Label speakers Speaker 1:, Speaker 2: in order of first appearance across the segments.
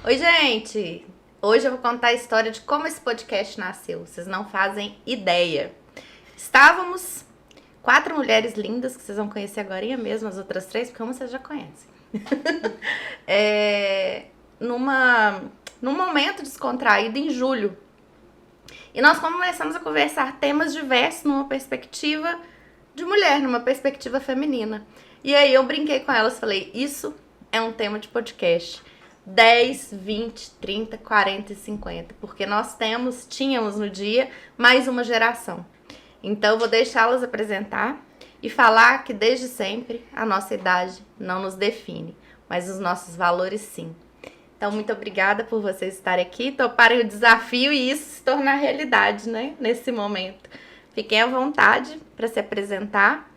Speaker 1: Oi, gente! Hoje eu vou contar a história de como esse podcast nasceu. Vocês não fazem ideia. Estávamos 4 mulheres lindas, que vocês vão conhecer agora mesmo, as outras 3, porque uma vocês já conhecem. Num momento descontraído em julho. E nós começamos a conversar temas diversos numa perspectiva de mulher, numa perspectiva feminina. E aí eu brinquei com elas, falei, isso é um tema de podcast. 10, 20, 30, 40 e 50. Porque nós tínhamos no dia mais uma geração. Então eu vou deixá-las apresentar e falar que desde sempre a nossa idade não nos define, mas os nossos valores sim. Então, muito obrigada por vocês estarem aqui, toparem o desafio e isso se tornar realidade, né? Nesse momento. Fiquem à vontade para se apresentar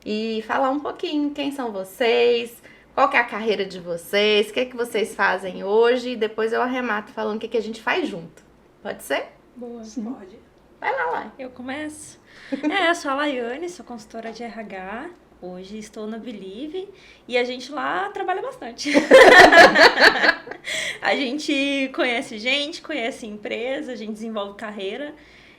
Speaker 1: e falar um pouquinho quem são vocês, qual que é a carreira de vocês, o que é que vocês fazem hoje e depois eu arremato falando o que é que a gente faz junto. Pode ser?
Speaker 2: Boa,
Speaker 3: Sim.
Speaker 2: pode.
Speaker 1: Vai lá, Lai.
Speaker 2: Eu começo? Eu sou a Laiane, sou consultora de RH. Hoje estou na Believe e a gente lá trabalha bastante. A gente conhece empresa, a gente desenvolve carreira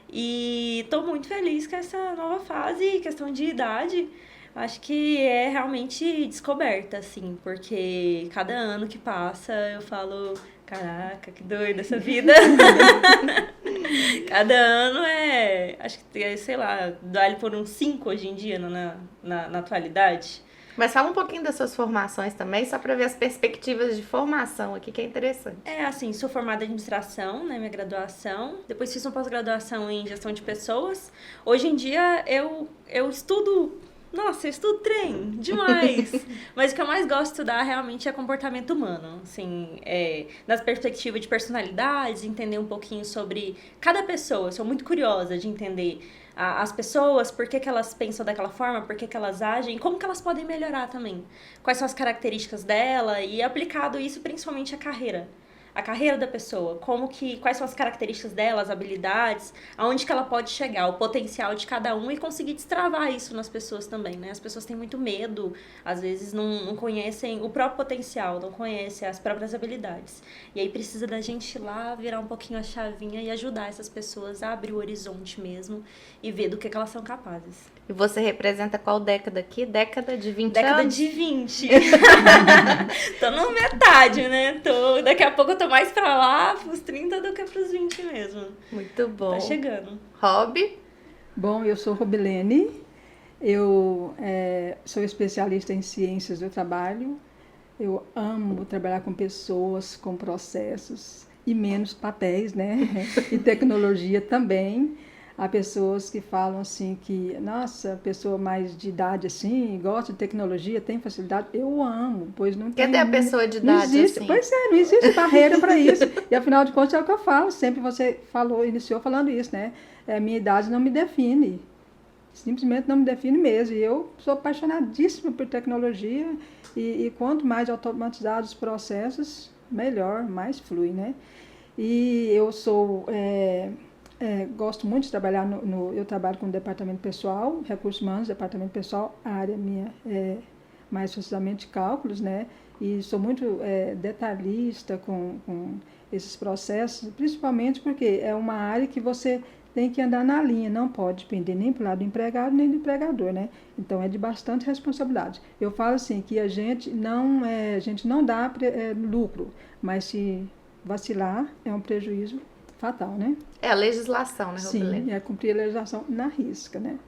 Speaker 2: e estou muito feliz com essa nova fase, questão de idade. Acho que é realmente descoberta, assim, porque cada ano que passa eu falo, caraca, que doida essa vida. Cada ano acho que, sei lá, dá-lhe por uns 5 hoje em dia na atualidade.
Speaker 1: Mas fala um pouquinho das suas formações também, só para ver as perspectivas de formação aqui, que é interessante.
Speaker 2: Assim, sou formada em administração, né, minha graduação. Depois fiz uma pós-graduação em gestão de pessoas. Hoje em dia eu estudo... Nossa, eu estudo trem, demais. Mas o que eu mais gosto de estudar realmente é comportamento humano. Assim, nas perspectivas de personalidades, entender um pouquinho sobre cada pessoa. Eu sou muito curiosa de entender as pessoas, por que elas pensam daquela forma, por que elas agem, como que elas podem melhorar também. Quais são as características dela e aplicado isso principalmente à carreira. A carreira da pessoa, quais são as características dela, as habilidades, aonde que ela pode chegar, o potencial de cada um e conseguir destravar isso nas pessoas também, né? As pessoas têm muito medo, às vezes não conhecem o próprio potencial, não conhecem as próprias habilidades. E aí precisa da gente ir lá, virar um pouquinho a chavinha e ajudar essas pessoas a abrir o horizonte mesmo e ver do que elas são capazes.
Speaker 1: E você representa qual década aqui? Década de 20
Speaker 2: Década
Speaker 1: anos?
Speaker 2: de 20. Tô na metade, né? Daqui a pouco eu tô mais pra lá, pros 30 do que pros 20 mesmo.
Speaker 1: Muito bom.
Speaker 2: Tá chegando.
Speaker 1: Hobby?
Speaker 3: Bom, eu sou Robilene, eu sou especialista em ciências do trabalho, eu amo trabalhar com pessoas, com processos e menos papéis, né? E tecnologia também. Há pessoas que falam assim que, nossa, pessoa mais de idade assim, gosta de tecnologia, tem facilidade. Eu amo, pois não tem...
Speaker 1: Cadê a pessoa de
Speaker 3: Não
Speaker 1: idade
Speaker 3: existe,
Speaker 1: assim?
Speaker 3: pois não existe barreira para isso. E afinal de contas é o que eu falo, sempre você iniciou falando isso, né? Minha idade não me define, simplesmente não me define mesmo. E eu sou apaixonadíssima por tecnologia e quanto mais automatizados os processos, melhor, mais flui, né? E eu sou... gosto muito de trabalhar eu trabalho com o departamento pessoal, recursos humanos, departamento pessoal, a área minha é mais precisamente cálculos, né? E sou muito detalhista com esses processos, principalmente porque é uma área que você tem que andar na linha, não pode depender nem para o lado do empregado nem do empregador, né? Então é de bastante responsabilidade. Eu falo assim que a gente não dá lucro, mas se vacilar é um prejuízo fatal, né?
Speaker 1: É a legislação, né,
Speaker 3: Robilene? Sim, cumprir a legislação na risca, né?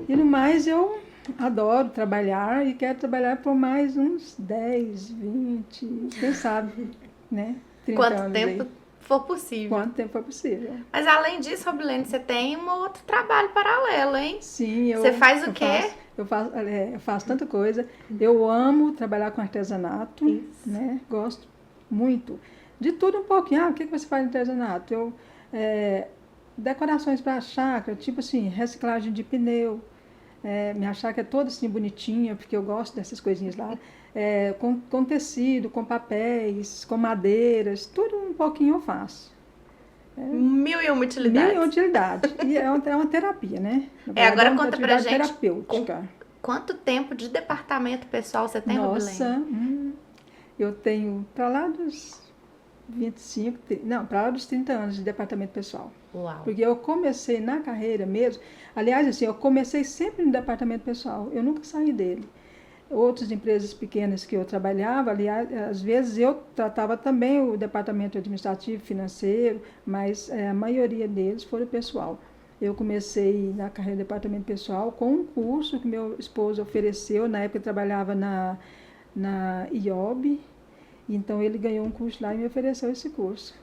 Speaker 3: E no mais, eu adoro trabalhar e quero trabalhar por mais uns 10, 20, quem sabe, né? 30
Speaker 1: Quanto
Speaker 3: anos
Speaker 1: tempo
Speaker 3: aí.
Speaker 1: for possível.
Speaker 3: Quanto tempo for possível.
Speaker 1: Mas além disso, Robilene, você tem um outro trabalho paralelo, hein?
Speaker 3: Sim,
Speaker 1: Você faz o quê?
Speaker 3: Eu faço tanta coisa. Eu amo trabalhar com artesanato, né? Gosto muito. De tudo um pouquinho. O que você faz no artesanato? Decorações para chácara, tipo assim, reciclagem de pneu. Minha chácara é toda assim bonitinha, porque eu gosto dessas coisinhas lá. Com tecido, com papéis, com madeiras, tudo um pouquinho eu faço.
Speaker 1: Mil e uma utilidades.
Speaker 3: Mil e uma utilidades. E é uma terapia, né?
Speaker 1: Agora conta pra gente
Speaker 3: terapêutica.
Speaker 1: Quanto tempo de departamento pessoal você tem,
Speaker 3: Nossa,
Speaker 1: Robilene?
Speaker 3: eu tenho para lá dos para lá dos 30 anos de departamento pessoal.
Speaker 1: Uau.
Speaker 3: Porque eu comecei na carreira mesmo, aliás, assim, eu comecei sempre no departamento pessoal, eu nunca saí dele. Outras empresas pequenas que eu trabalhava, aliás, às vezes eu tratava também o departamento administrativo, financeiro, mas a maioria deles foi o pessoal. Eu comecei na carreira de departamento pessoal com um curso que meu esposo ofereceu, na época eu trabalhava na IOB, então ele ganhou um curso lá e me ofereceu esse curso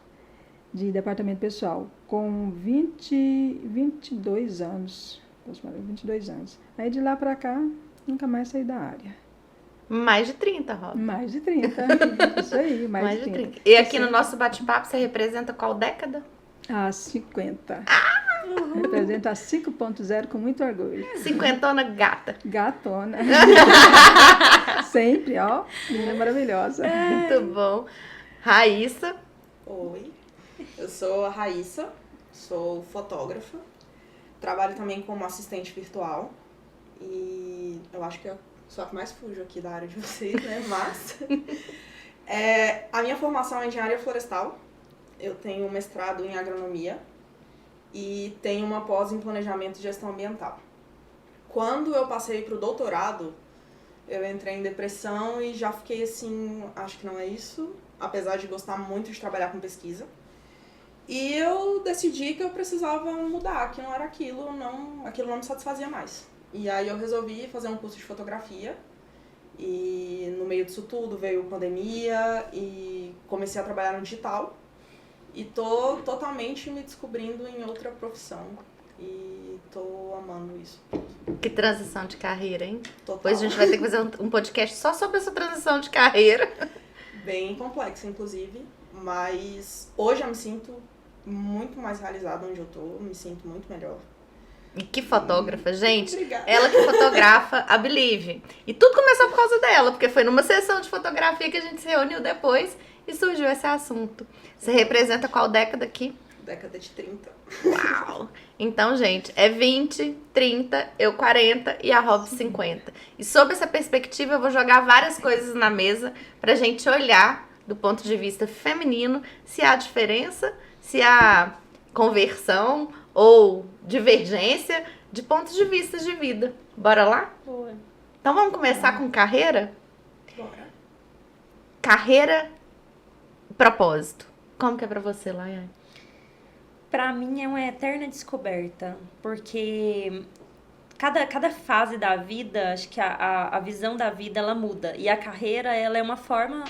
Speaker 3: de departamento pessoal, com 22 anos. 22 anos. Aí de lá para cá, nunca mais saí da área.
Speaker 1: Mais de 30, Rob.
Speaker 3: Mais de 30. Isso aí, mais de 30.
Speaker 1: E aqui no nosso bate-papo, você representa qual década?
Speaker 3: A 50. Representa a 5.0 com muito orgulho.
Speaker 1: Cinquentona gata.
Speaker 3: Gatona. Sempre, ó. Menina maravilhosa.
Speaker 1: Muito bom. Raíssa.
Speaker 4: Oi, eu sou a Raíssa, sou fotógrafa, trabalho também como assistente virtual e eu acho que eu sou a que mais fujo aqui da área de vocês, né? Mas a minha formação é engenharia florestal, eu tenho um mestrado em agronomia e tenho uma pós em planejamento e gestão ambiental. Quando eu passei para o doutorado, eu entrei em depressão e já fiquei assim, acho que não é isso, apesar de gostar muito de trabalhar com pesquisa. E eu decidi que eu precisava mudar, que não era aquilo não me satisfazia mais. E aí eu resolvi fazer um curso de fotografia e no meio disso tudo veio a pandemia e comecei a trabalhar no digital e tô totalmente me descobrindo em outra profissão e tô amando isso.
Speaker 1: Que transição de carreira, hein?
Speaker 4: Total.
Speaker 1: Depois a gente vai ter que fazer um podcast só sobre essa transição de carreira.
Speaker 4: Bem complexa, inclusive, mas hoje eu me sinto muito mais realizada onde eu tô, me sinto muito melhor.
Speaker 1: E que fotógrafa, gente.
Speaker 4: Obrigada.
Speaker 1: Ela que fotografa a Believe. E tudo começou por causa dela, porque foi numa sessão de fotografia que a gente se reuniu depois e surgiu esse assunto. Você representa qual década aqui?
Speaker 4: Década de 30.
Speaker 1: Uau! Então, gente, é 20, 30, eu 40 e a Rob 50. E sob essa perspectiva, eu vou jogar várias coisas na mesa pra gente olhar do ponto de vista feminino se há diferença, se há conversão ou divergência de pontos de vista de vida. Bora lá?
Speaker 2: Boa.
Speaker 1: Então vamos começar com carreira?
Speaker 4: Bora.
Speaker 1: Carreira e propósito. Como que é pra você, Laiane?
Speaker 2: Pra mim é uma eterna descoberta, porque cada fase da vida, acho que a visão da vida, ela muda. E a carreira, ela é uma forma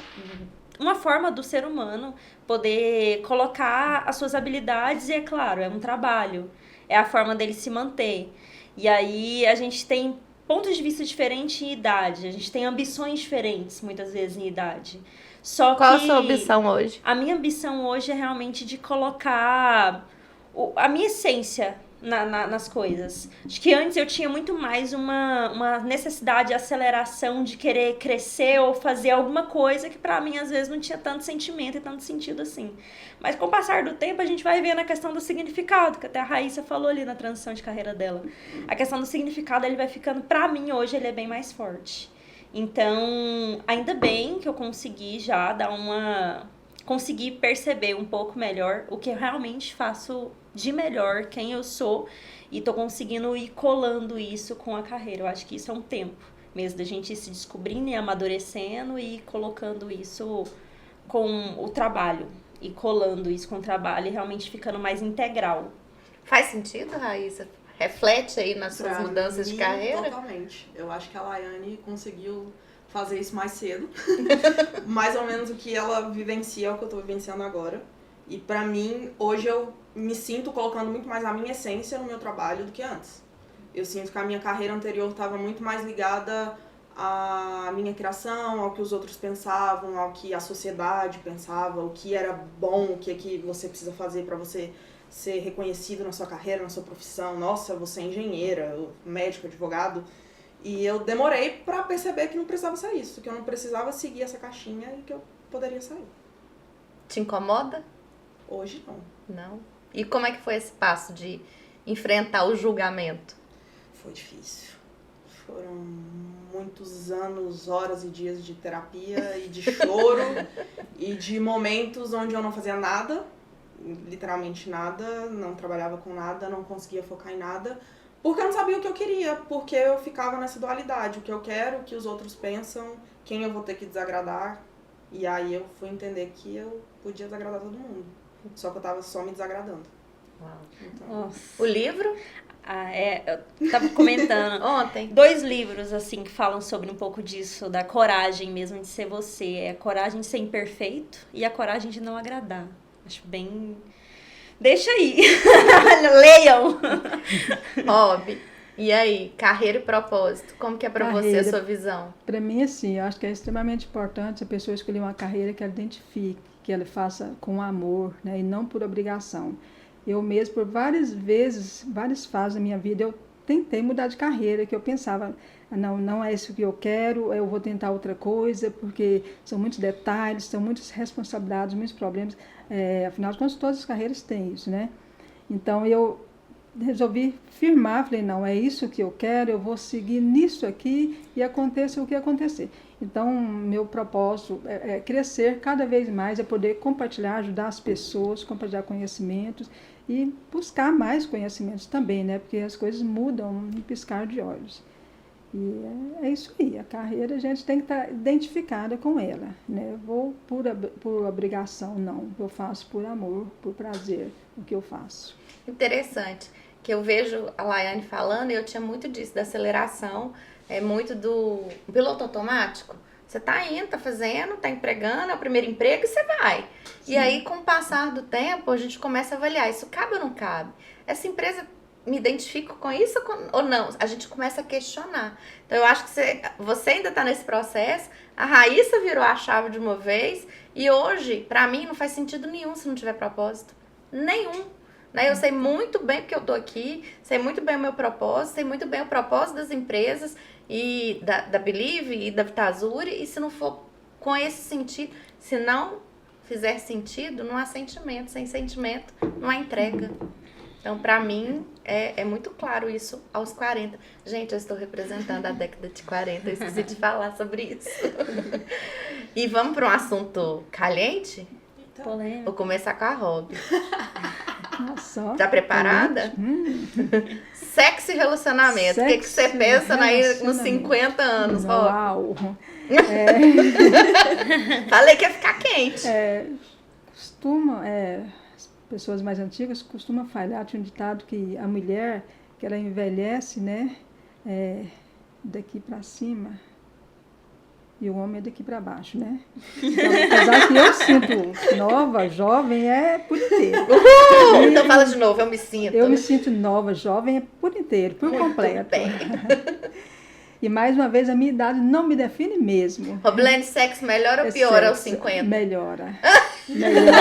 Speaker 2: do ser humano poder colocar as suas habilidades e, é claro, é um trabalho. É a forma dele se manter. E aí a gente tem pontos de vista diferentes em idade, a gente tem ambições diferentes, muitas vezes, em idade. Só
Speaker 1: Qual a
Speaker 2: que
Speaker 1: sua ambição hoje?
Speaker 2: a minha ambição hoje é realmente de colocar a minha essência nas coisas. Acho que antes eu tinha muito mais uma necessidade de aceleração, de querer crescer ou fazer alguma coisa que pra mim às vezes não tinha tanto sentimento e tanto sentido assim. Mas com o passar do tempo a gente vai vendo a questão do significado, que até a Raíssa falou ali na transição de carreira dela. A questão do significado, ele vai ficando, pra mim hoje, ele é bem mais forte. Então, ainda bem que eu consegui já consegui perceber um pouco melhor o que eu realmente faço de melhor, quem eu sou, e tô conseguindo ir colando isso com a carreira. Eu acho que isso é um tempo mesmo da gente ir se descobrindo e amadurecendo e colocando isso com o trabalho, e colando isso com o trabalho e realmente ficando mais integral.
Speaker 1: Faz sentido, Raíssa? Reflete aí nas suas mudanças de carreira?
Speaker 4: Totalmente. Eu acho que a Laiane conseguiu fazer isso mais cedo. Mais ou menos o que ela vivencia é o que eu tô vivenciando agora. E pra mim, hoje eu me sinto colocando muito mais a minha essência no meu trabalho do que antes. Eu sinto que a minha carreira anterior estava muito mais ligada à minha criação, ao que os outros pensavam, ao que a sociedade pensava, o que era bom, o que é que você precisa fazer pra você ser reconhecido na sua carreira, na sua profissão. Nossa, você é engenheira, médico, advogado. E eu demorei pra perceber que não precisava ser isso, que eu não precisava seguir essa caixinha e que eu poderia sair.
Speaker 1: Te incomoda?
Speaker 4: Hoje não.
Speaker 1: Não. E como é que foi esse passo de enfrentar o julgamento?
Speaker 4: Foi difícil. Foram muitos anos, horas e dias de terapia e de choro e de momentos onde eu não fazia nada, literalmente nada, não trabalhava com nada, não conseguia focar em nada, porque eu não sabia o que eu queria, porque eu ficava nessa dualidade, o que eu quero, o que os outros pensam, quem eu vou ter que desagradar. E aí eu fui entender que eu podia desagradar todo mundo, só que eu tava só me desagradando.
Speaker 1: Uau.
Speaker 4: Então,
Speaker 2: Nossa.
Speaker 1: O livro?
Speaker 2: Eu tava comentando.
Speaker 1: Ontem.
Speaker 2: 2 livros, assim, que falam sobre um pouco disso, da coragem mesmo de ser você. É a coragem de ser imperfeito e a coragem de não agradar. Acho bem... Deixa aí. Leiam.
Speaker 1: Rob, e aí? Carreira e propósito. Como que é pra você a
Speaker 3: Carreira.
Speaker 1: sua visão?
Speaker 3: Para mim, assim, eu acho que é extremamente importante a pessoa escolher uma carreira que ela identifique, que ela faça com amor, né, e não por obrigação. Eu mesmo, por várias vezes, várias fases da minha vida, eu tentei mudar de carreira, que eu pensava, não é isso que eu quero, eu vou tentar outra coisa, porque são muitos detalhes, são muitas responsabilidades, muitos problemas. Afinal de contas, todas as carreiras têm isso, né? Então, eu resolvi firmar, falei, não, é isso que eu quero, eu vou seguir nisso aqui e aconteça o que acontecer. Então, meu propósito é crescer cada vez mais, é poder compartilhar, ajudar as pessoas, compartilhar conhecimentos e buscar mais conhecimentos também, né? Porque as coisas mudam num piscar de olhos. E é isso aí, a carreira a gente tem que estar identificada com ela, né? Eu vou por obrigação, não. Eu faço por amor, por prazer, o que eu faço.
Speaker 1: Interessante, que eu vejo a Laiane falando, e eu tinha muito disso, da aceleração, muito do piloto automático. Você tá indo, tá fazendo, tá empregando, é o primeiro emprego e você vai. Sim. E aí, com o passar do tempo, a gente começa a avaliar, isso cabe ou não cabe? Essa empresa, me identifico com isso ou não? A gente começa a questionar. Então, eu acho que você ainda tá nesse processo, a Raíssa virou a chave de uma vez, e hoje, pra mim, não faz sentido nenhum se não tiver propósito. Nenhum. Eu sei muito bem porque eu tô aqui, sei muito bem o meu propósito, sei muito bem o propósito das empresas e da Believe e da Vitazuri, e se não for com esse sentido, se não fizer sentido, não há sentimento, sem sentimento não há entrega. Então, pra mim, é muito claro isso aos 40. Gente, eu estou representando a década de 40, eu esqueci de falar sobre isso. E vamos para um assunto caliente?
Speaker 2: Polêmico.
Speaker 1: Vou começar com a Rob.
Speaker 3: Nossa,
Speaker 1: Tá preparada? Sexo e relacionamento. O que você pensa aí nos 50 anos, Rob?
Speaker 3: Uau!
Speaker 1: Falei que ia ficar quente.
Speaker 3: As pessoas mais antigas costumam falar, tinha um ditado que a mulher, que ela envelhece, né, daqui para cima, e o homem é daqui para baixo, né? Então, apesar que eu sinto nova, jovem, é por inteiro.
Speaker 1: Então fala de novo, eu me sinto.
Speaker 3: Eu me sinto nova, jovem, é por inteiro, por
Speaker 1: muito
Speaker 3: completo.
Speaker 1: Bem.
Speaker 3: E mais uma vez, a minha idade não me define mesmo.
Speaker 1: Roblene, sexo melhora ou piora aos 50?
Speaker 3: Melhora. Melhora.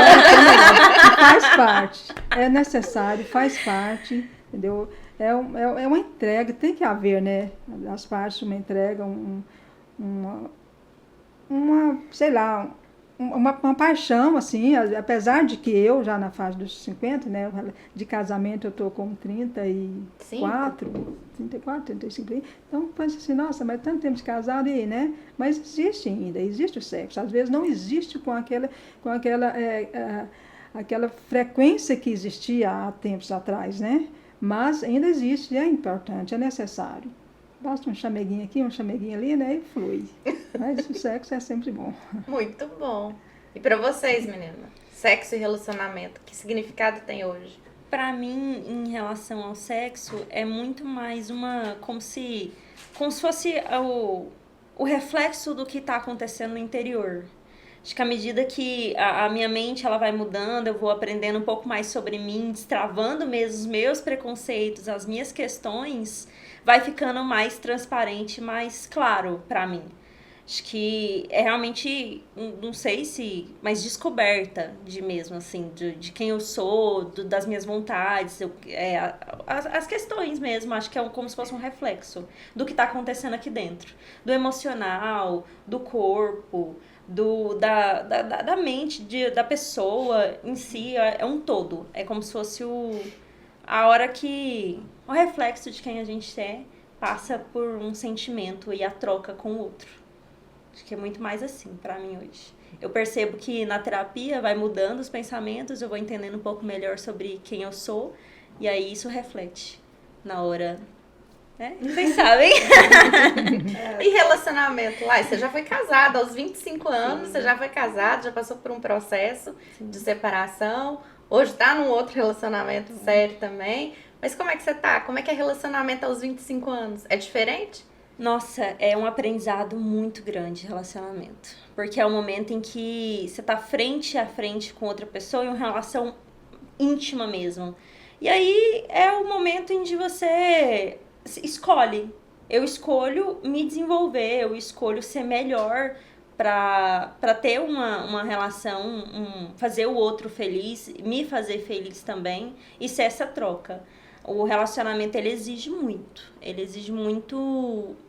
Speaker 3: Faz parte. É necessário, faz parte, entendeu? É uma entrega, tem que haver, né? As partes, uma entrega, sei lá, uma paixão, assim, apesar de que eu, já na fase dos 50, né, de casamento eu tô com 34, 35, então pensa assim, nossa, mas tanto tempo de casado, e aí, né? Mas existe ainda, existe o sexo, às vezes não existe com aquela frequência que existia há tempos atrás, né? Mas ainda existe, é importante, é necessário. Basta um chameguinho aqui, um chameguinho ali, né? E flui. Mas o sexo é sempre bom.
Speaker 1: Muito bom. E pra vocês, menina? Sexo e relacionamento, que significado tem hoje?
Speaker 2: Pra mim, em relação ao sexo, é muito mais como se fosse o reflexo do que tá acontecendo no interior. Acho que à medida que a minha mente ela vai mudando, eu vou aprendendo um pouco mais sobre mim, destravando mesmo os meus preconceitos, as minhas questões, vai ficando mais transparente, mais claro pra mim. Acho que é realmente, não sei se, mais descoberta de mesmo, assim, de quem eu sou, das minhas vontades, as questões mesmo, acho que é como se fosse um reflexo do que tá acontecendo aqui dentro. Do emocional, do corpo, da mente da pessoa em si, é um todo. É como se fosse a hora que o reflexo de quem a gente é passa por um sentimento e a troca com o outro. Acho que é muito mais assim pra mim hoje. Eu percebo que na terapia vai mudando os pensamentos, eu vou entendendo um pouco melhor sobre quem eu sou, e aí isso reflete na hora, né? Vocês sabem.
Speaker 1: E relacionamento? Lai, você já foi casada aos 25 anos, você já foi casada, já passou por um processo de separação, hoje tá num outro relacionamento sério também. Mas como é que você tá? Como é que é relacionamento aos 25 anos? É diferente?
Speaker 2: Nossa, é um aprendizado muito grande relacionamento. Porque é o momento em que você tá frente a frente com outra pessoa em uma relação íntima mesmo. E aí é o momento em que você escolhe. Eu escolho me desenvolver, eu escolho ser melhor pra ter uma relação, fazer o outro feliz, me fazer feliz também e ser essa troca. O relacionamento, ele exige muito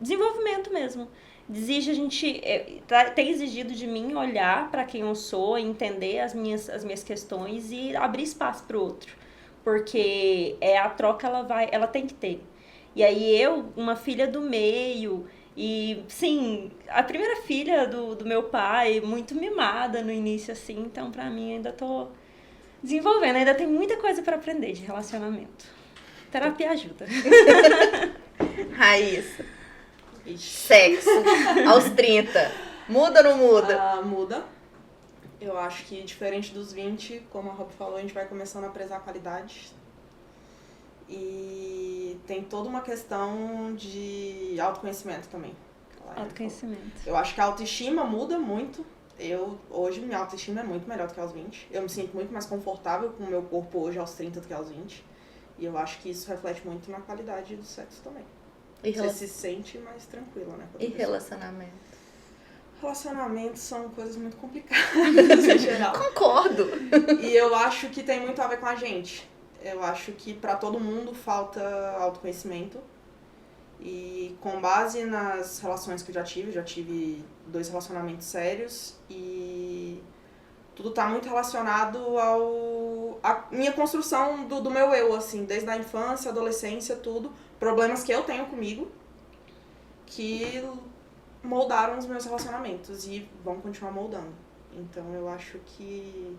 Speaker 2: desenvolvimento mesmo. Exige tem exigido de mim olhar para quem eu sou, entender as minhas questões e abrir espaço para o outro. Porque a troca, ela tem que ter. E aí uma filha do meio, e sim, a primeira filha do meu pai, muito mimada no início, assim, então pra mim ainda tô desenvolvendo, ainda tem muita coisa para aprender de relacionamento. Terapia ajuda.
Speaker 1: Raíssa. Sexo aos 30. Muda ou não muda?
Speaker 4: Muda. Eu acho que diferente dos 20, como a Rob falou, a gente vai começando a prezar a qualidade. E tem toda uma questão de autoconhecimento também.
Speaker 2: Autoconhecimento.
Speaker 4: Eu acho que a autoestima muda muito. Hoje, minha autoestima é muito melhor do que aos 20. Eu me sinto muito mais confortável com o meu corpo hoje aos 30 do que aos 20. E eu acho que isso reflete muito na qualidade do sexo também. Você se sente mais tranquila, né?
Speaker 1: E relacionamento?
Speaker 4: Relacionamentos são coisas muito complicadas, em geral.
Speaker 1: Concordo.
Speaker 4: E eu acho que tem muito a ver com a gente. Eu acho que pra todo mundo falta autoconhecimento. E com base nas relações que eu já tive 2 relacionamentos sérios e tudo tá muito relacionado à minha construção do meu eu, assim, desde a infância, adolescência, tudo. Problemas que eu tenho comigo que moldaram os meus relacionamentos e vão continuar moldando. Então eu acho que,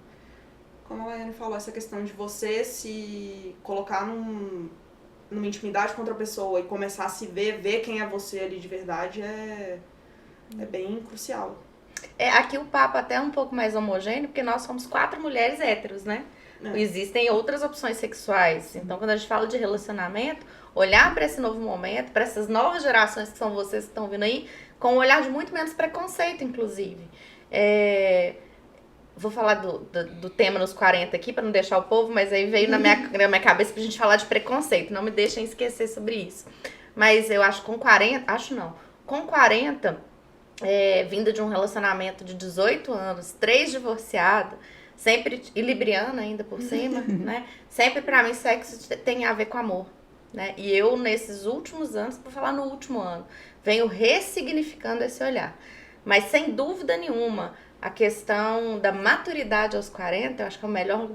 Speaker 4: como a Laiane falou, essa questão de você se colocar numa intimidade com outra pessoa e começar a se ver quem é você ali de verdade é bem crucial.
Speaker 1: Aqui o papo até é um pouco mais homogêneo, porque nós somos 4 mulheres héteros, né? Existem outras opções sexuais. Então, quando a gente fala de relacionamento, olhar para esse novo momento, para essas novas gerações que são vocês que estão vindo aí, com um olhar de muito menos preconceito, inclusive. Vou falar do tema nos 40 aqui, para não deixar o povo, mas aí veio na minha cabeça pra gente falar de preconceito. Não me deixem esquecer sobre isso. Mas eu acho que com 40, vinda de um relacionamento de 18 anos, 3 divorciados, sempre, e libriana ainda por cima, né? Sempre pra mim sexo tem a ver com amor, né? E eu, nesses últimos anos, vou falar no último ano, venho ressignificando esse olhar. Mas sem dúvida nenhuma, a questão da maturidade aos 40, eu acho que é o melhor,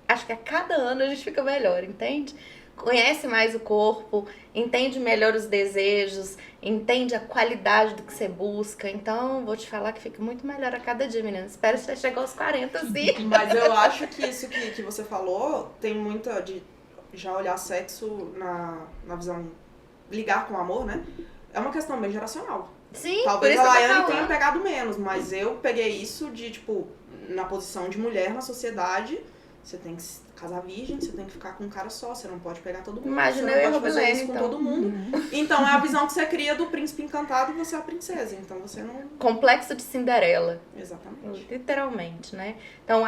Speaker 1: acho que a cada ano a gente fica melhor, entende? Conhece mais o corpo, entende melhor os desejos, entende a qualidade do que você busca. Então, vou te falar que fica muito melhor a cada dia, menina. Espero que você chegue aos 40, sim.
Speaker 4: Mas eu acho que isso que você falou tem muita de já olhar sexo na visão ligar com o amor, né? É uma questão bem geracional.
Speaker 1: Sim,
Speaker 4: talvez
Speaker 1: por isso
Speaker 4: a
Speaker 1: que eu tô
Speaker 4: Laiane tenha
Speaker 1: falando.
Speaker 4: pegado menos, mas eu peguei isso de, tipo, na posição de mulher na sociedade, você tem que casar virgem, você tem que ficar com um cara só, você não pode pegar todo mundo,
Speaker 1: Imagina
Speaker 4: você
Speaker 1: eu e
Speaker 4: não
Speaker 1: a
Speaker 4: pode fazer
Speaker 1: Robilene,
Speaker 4: isso com
Speaker 1: então.
Speaker 4: todo mundo. Então é a visão que você cria do príncipe encantado e você é a princesa, então você não...
Speaker 1: Complexo de Cinderela.
Speaker 4: Exatamente.
Speaker 1: Literalmente, né? Então,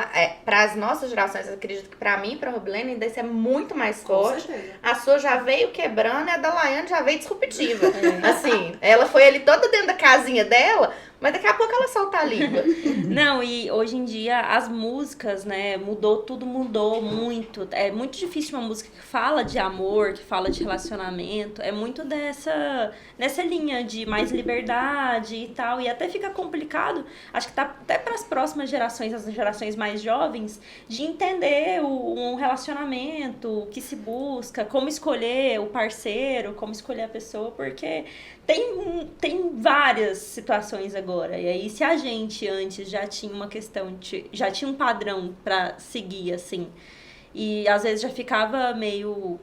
Speaker 1: para as nossas gerações, eu acredito que pra mim e pra Robilene ainda isso é muito mais
Speaker 4: Com
Speaker 1: forte.
Speaker 4: certeza.
Speaker 1: A sua já veio quebrando e a da Laiane já veio disruptiva. Assim, ela foi ali toda dentro da casinha dela, mas daqui a pouco ela solta a língua.
Speaker 2: Não, e hoje em dia as músicas, né, tudo mudou muito. muito. É muito difícil uma música que fala de amor, que fala de relacionamento. É muito nessa linha de mais liberdade e tal. E até fica complicado, acho que tá até para as próximas gerações, as gerações mais jovens, de entender um relacionamento, o que se busca, como escolher o parceiro, como escolher a pessoa, porque tem várias situações agora. E aí, se a gente antes já tinha uma questão, já tinha um padrão pra seguir, assim, e às vezes já ficava meio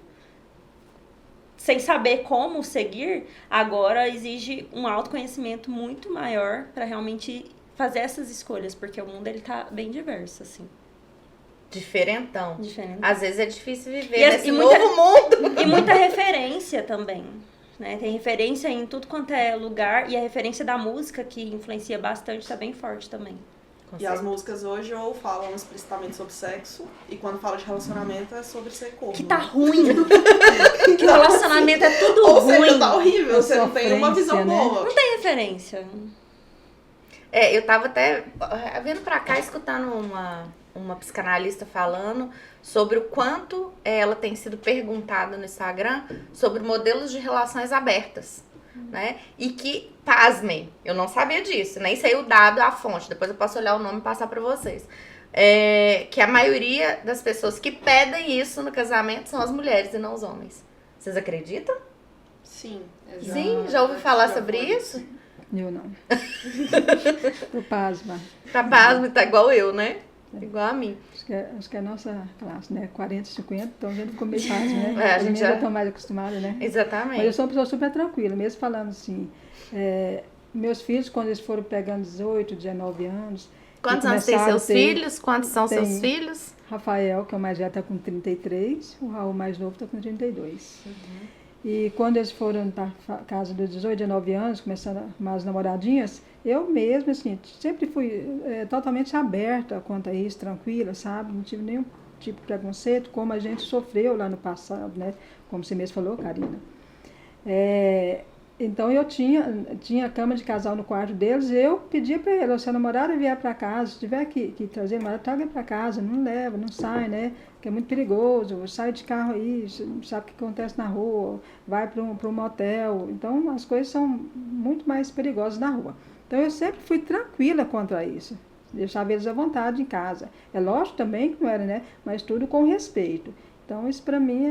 Speaker 2: sem saber como seguir, agora exige um autoconhecimento muito maior pra realmente fazer essas escolhas, porque o mundo, ele tá bem diverso, assim.
Speaker 1: Diferentão.
Speaker 2: Diferente.
Speaker 1: Às vezes é difícil viver
Speaker 2: E
Speaker 1: nesse novo mundo.
Speaker 2: E muita referência também. Né? Tem referência em tudo quanto é lugar, e a referência da música, que influencia bastante, tá bem forte também.
Speaker 4: E as músicas hoje ou falam explicitamente sobre sexo, e quando fala de relacionamento é sobre ser corno.
Speaker 2: Que tá ruim. Que o relacionamento é tudo
Speaker 4: Ou
Speaker 2: ruim.
Speaker 4: seja, tá horrível, você não tem uma visão
Speaker 3: né?
Speaker 4: boa.
Speaker 2: Não tem referência.
Speaker 1: Eu tava até vindo pra cá, escutando uma psicanalista falando sobre o quanto ela tem sido perguntada no Instagram sobre modelos de relações abertas, né? E que, pasmem, eu não sabia disso, nem sei o dado, a fonte, depois eu posso olhar o nome e passar pra vocês. Que a maioria das pessoas que pedem isso no casamento são as mulheres e não os homens. Vocês acreditam?
Speaker 4: Sim.
Speaker 1: Sim, já ouviu falar sobre isso?
Speaker 3: Eu não. Tô pasma.
Speaker 1: Tá pasmo, tá igual eu, né? Igual a mim.
Speaker 3: Acho que é a nossa classe, né? 40, 50, então a gente ficou meio pasma, né?
Speaker 1: A
Speaker 3: As
Speaker 1: gente
Speaker 3: meninas já estão mais acostumadas, né?
Speaker 1: Exatamente.
Speaker 3: Mas eu sou uma pessoa super tranquila, mesmo falando assim. Meus filhos, quando eles foram pegando 18, 19 anos...
Speaker 1: Quantos anos tem seus filhos? Quantos são
Speaker 3: tem
Speaker 1: seus filhos?
Speaker 3: Rafael, que é o mais velho, está com 33. O Raul, mais novo, está com 32. E quando eles foram para casa dos 18, 19 anos, começando a arrumar as namoradinhas, eu mesma, assim, sempre fui totalmente aberta quanto a isso, tranquila, sabe? Não tive nenhum tipo de preconceito, como a gente sofreu lá no passado, né? Como você mesmo falou, Karina. Então eu tinha cama de casal no quarto deles, eu pedia para ele, se a namorada vier para casa, se tiver que trazer a namorada, traga para casa, não leva, não sai, né? Que é muito perigoso, sai de carro aí, sabe o que acontece na rua, vai para um motel, então as coisas são muito mais perigosas na rua. Então eu sempre fui tranquila contra isso, deixava eles à vontade em casa. É lógico também que não era, né? Mas tudo com respeito. Então isso para mim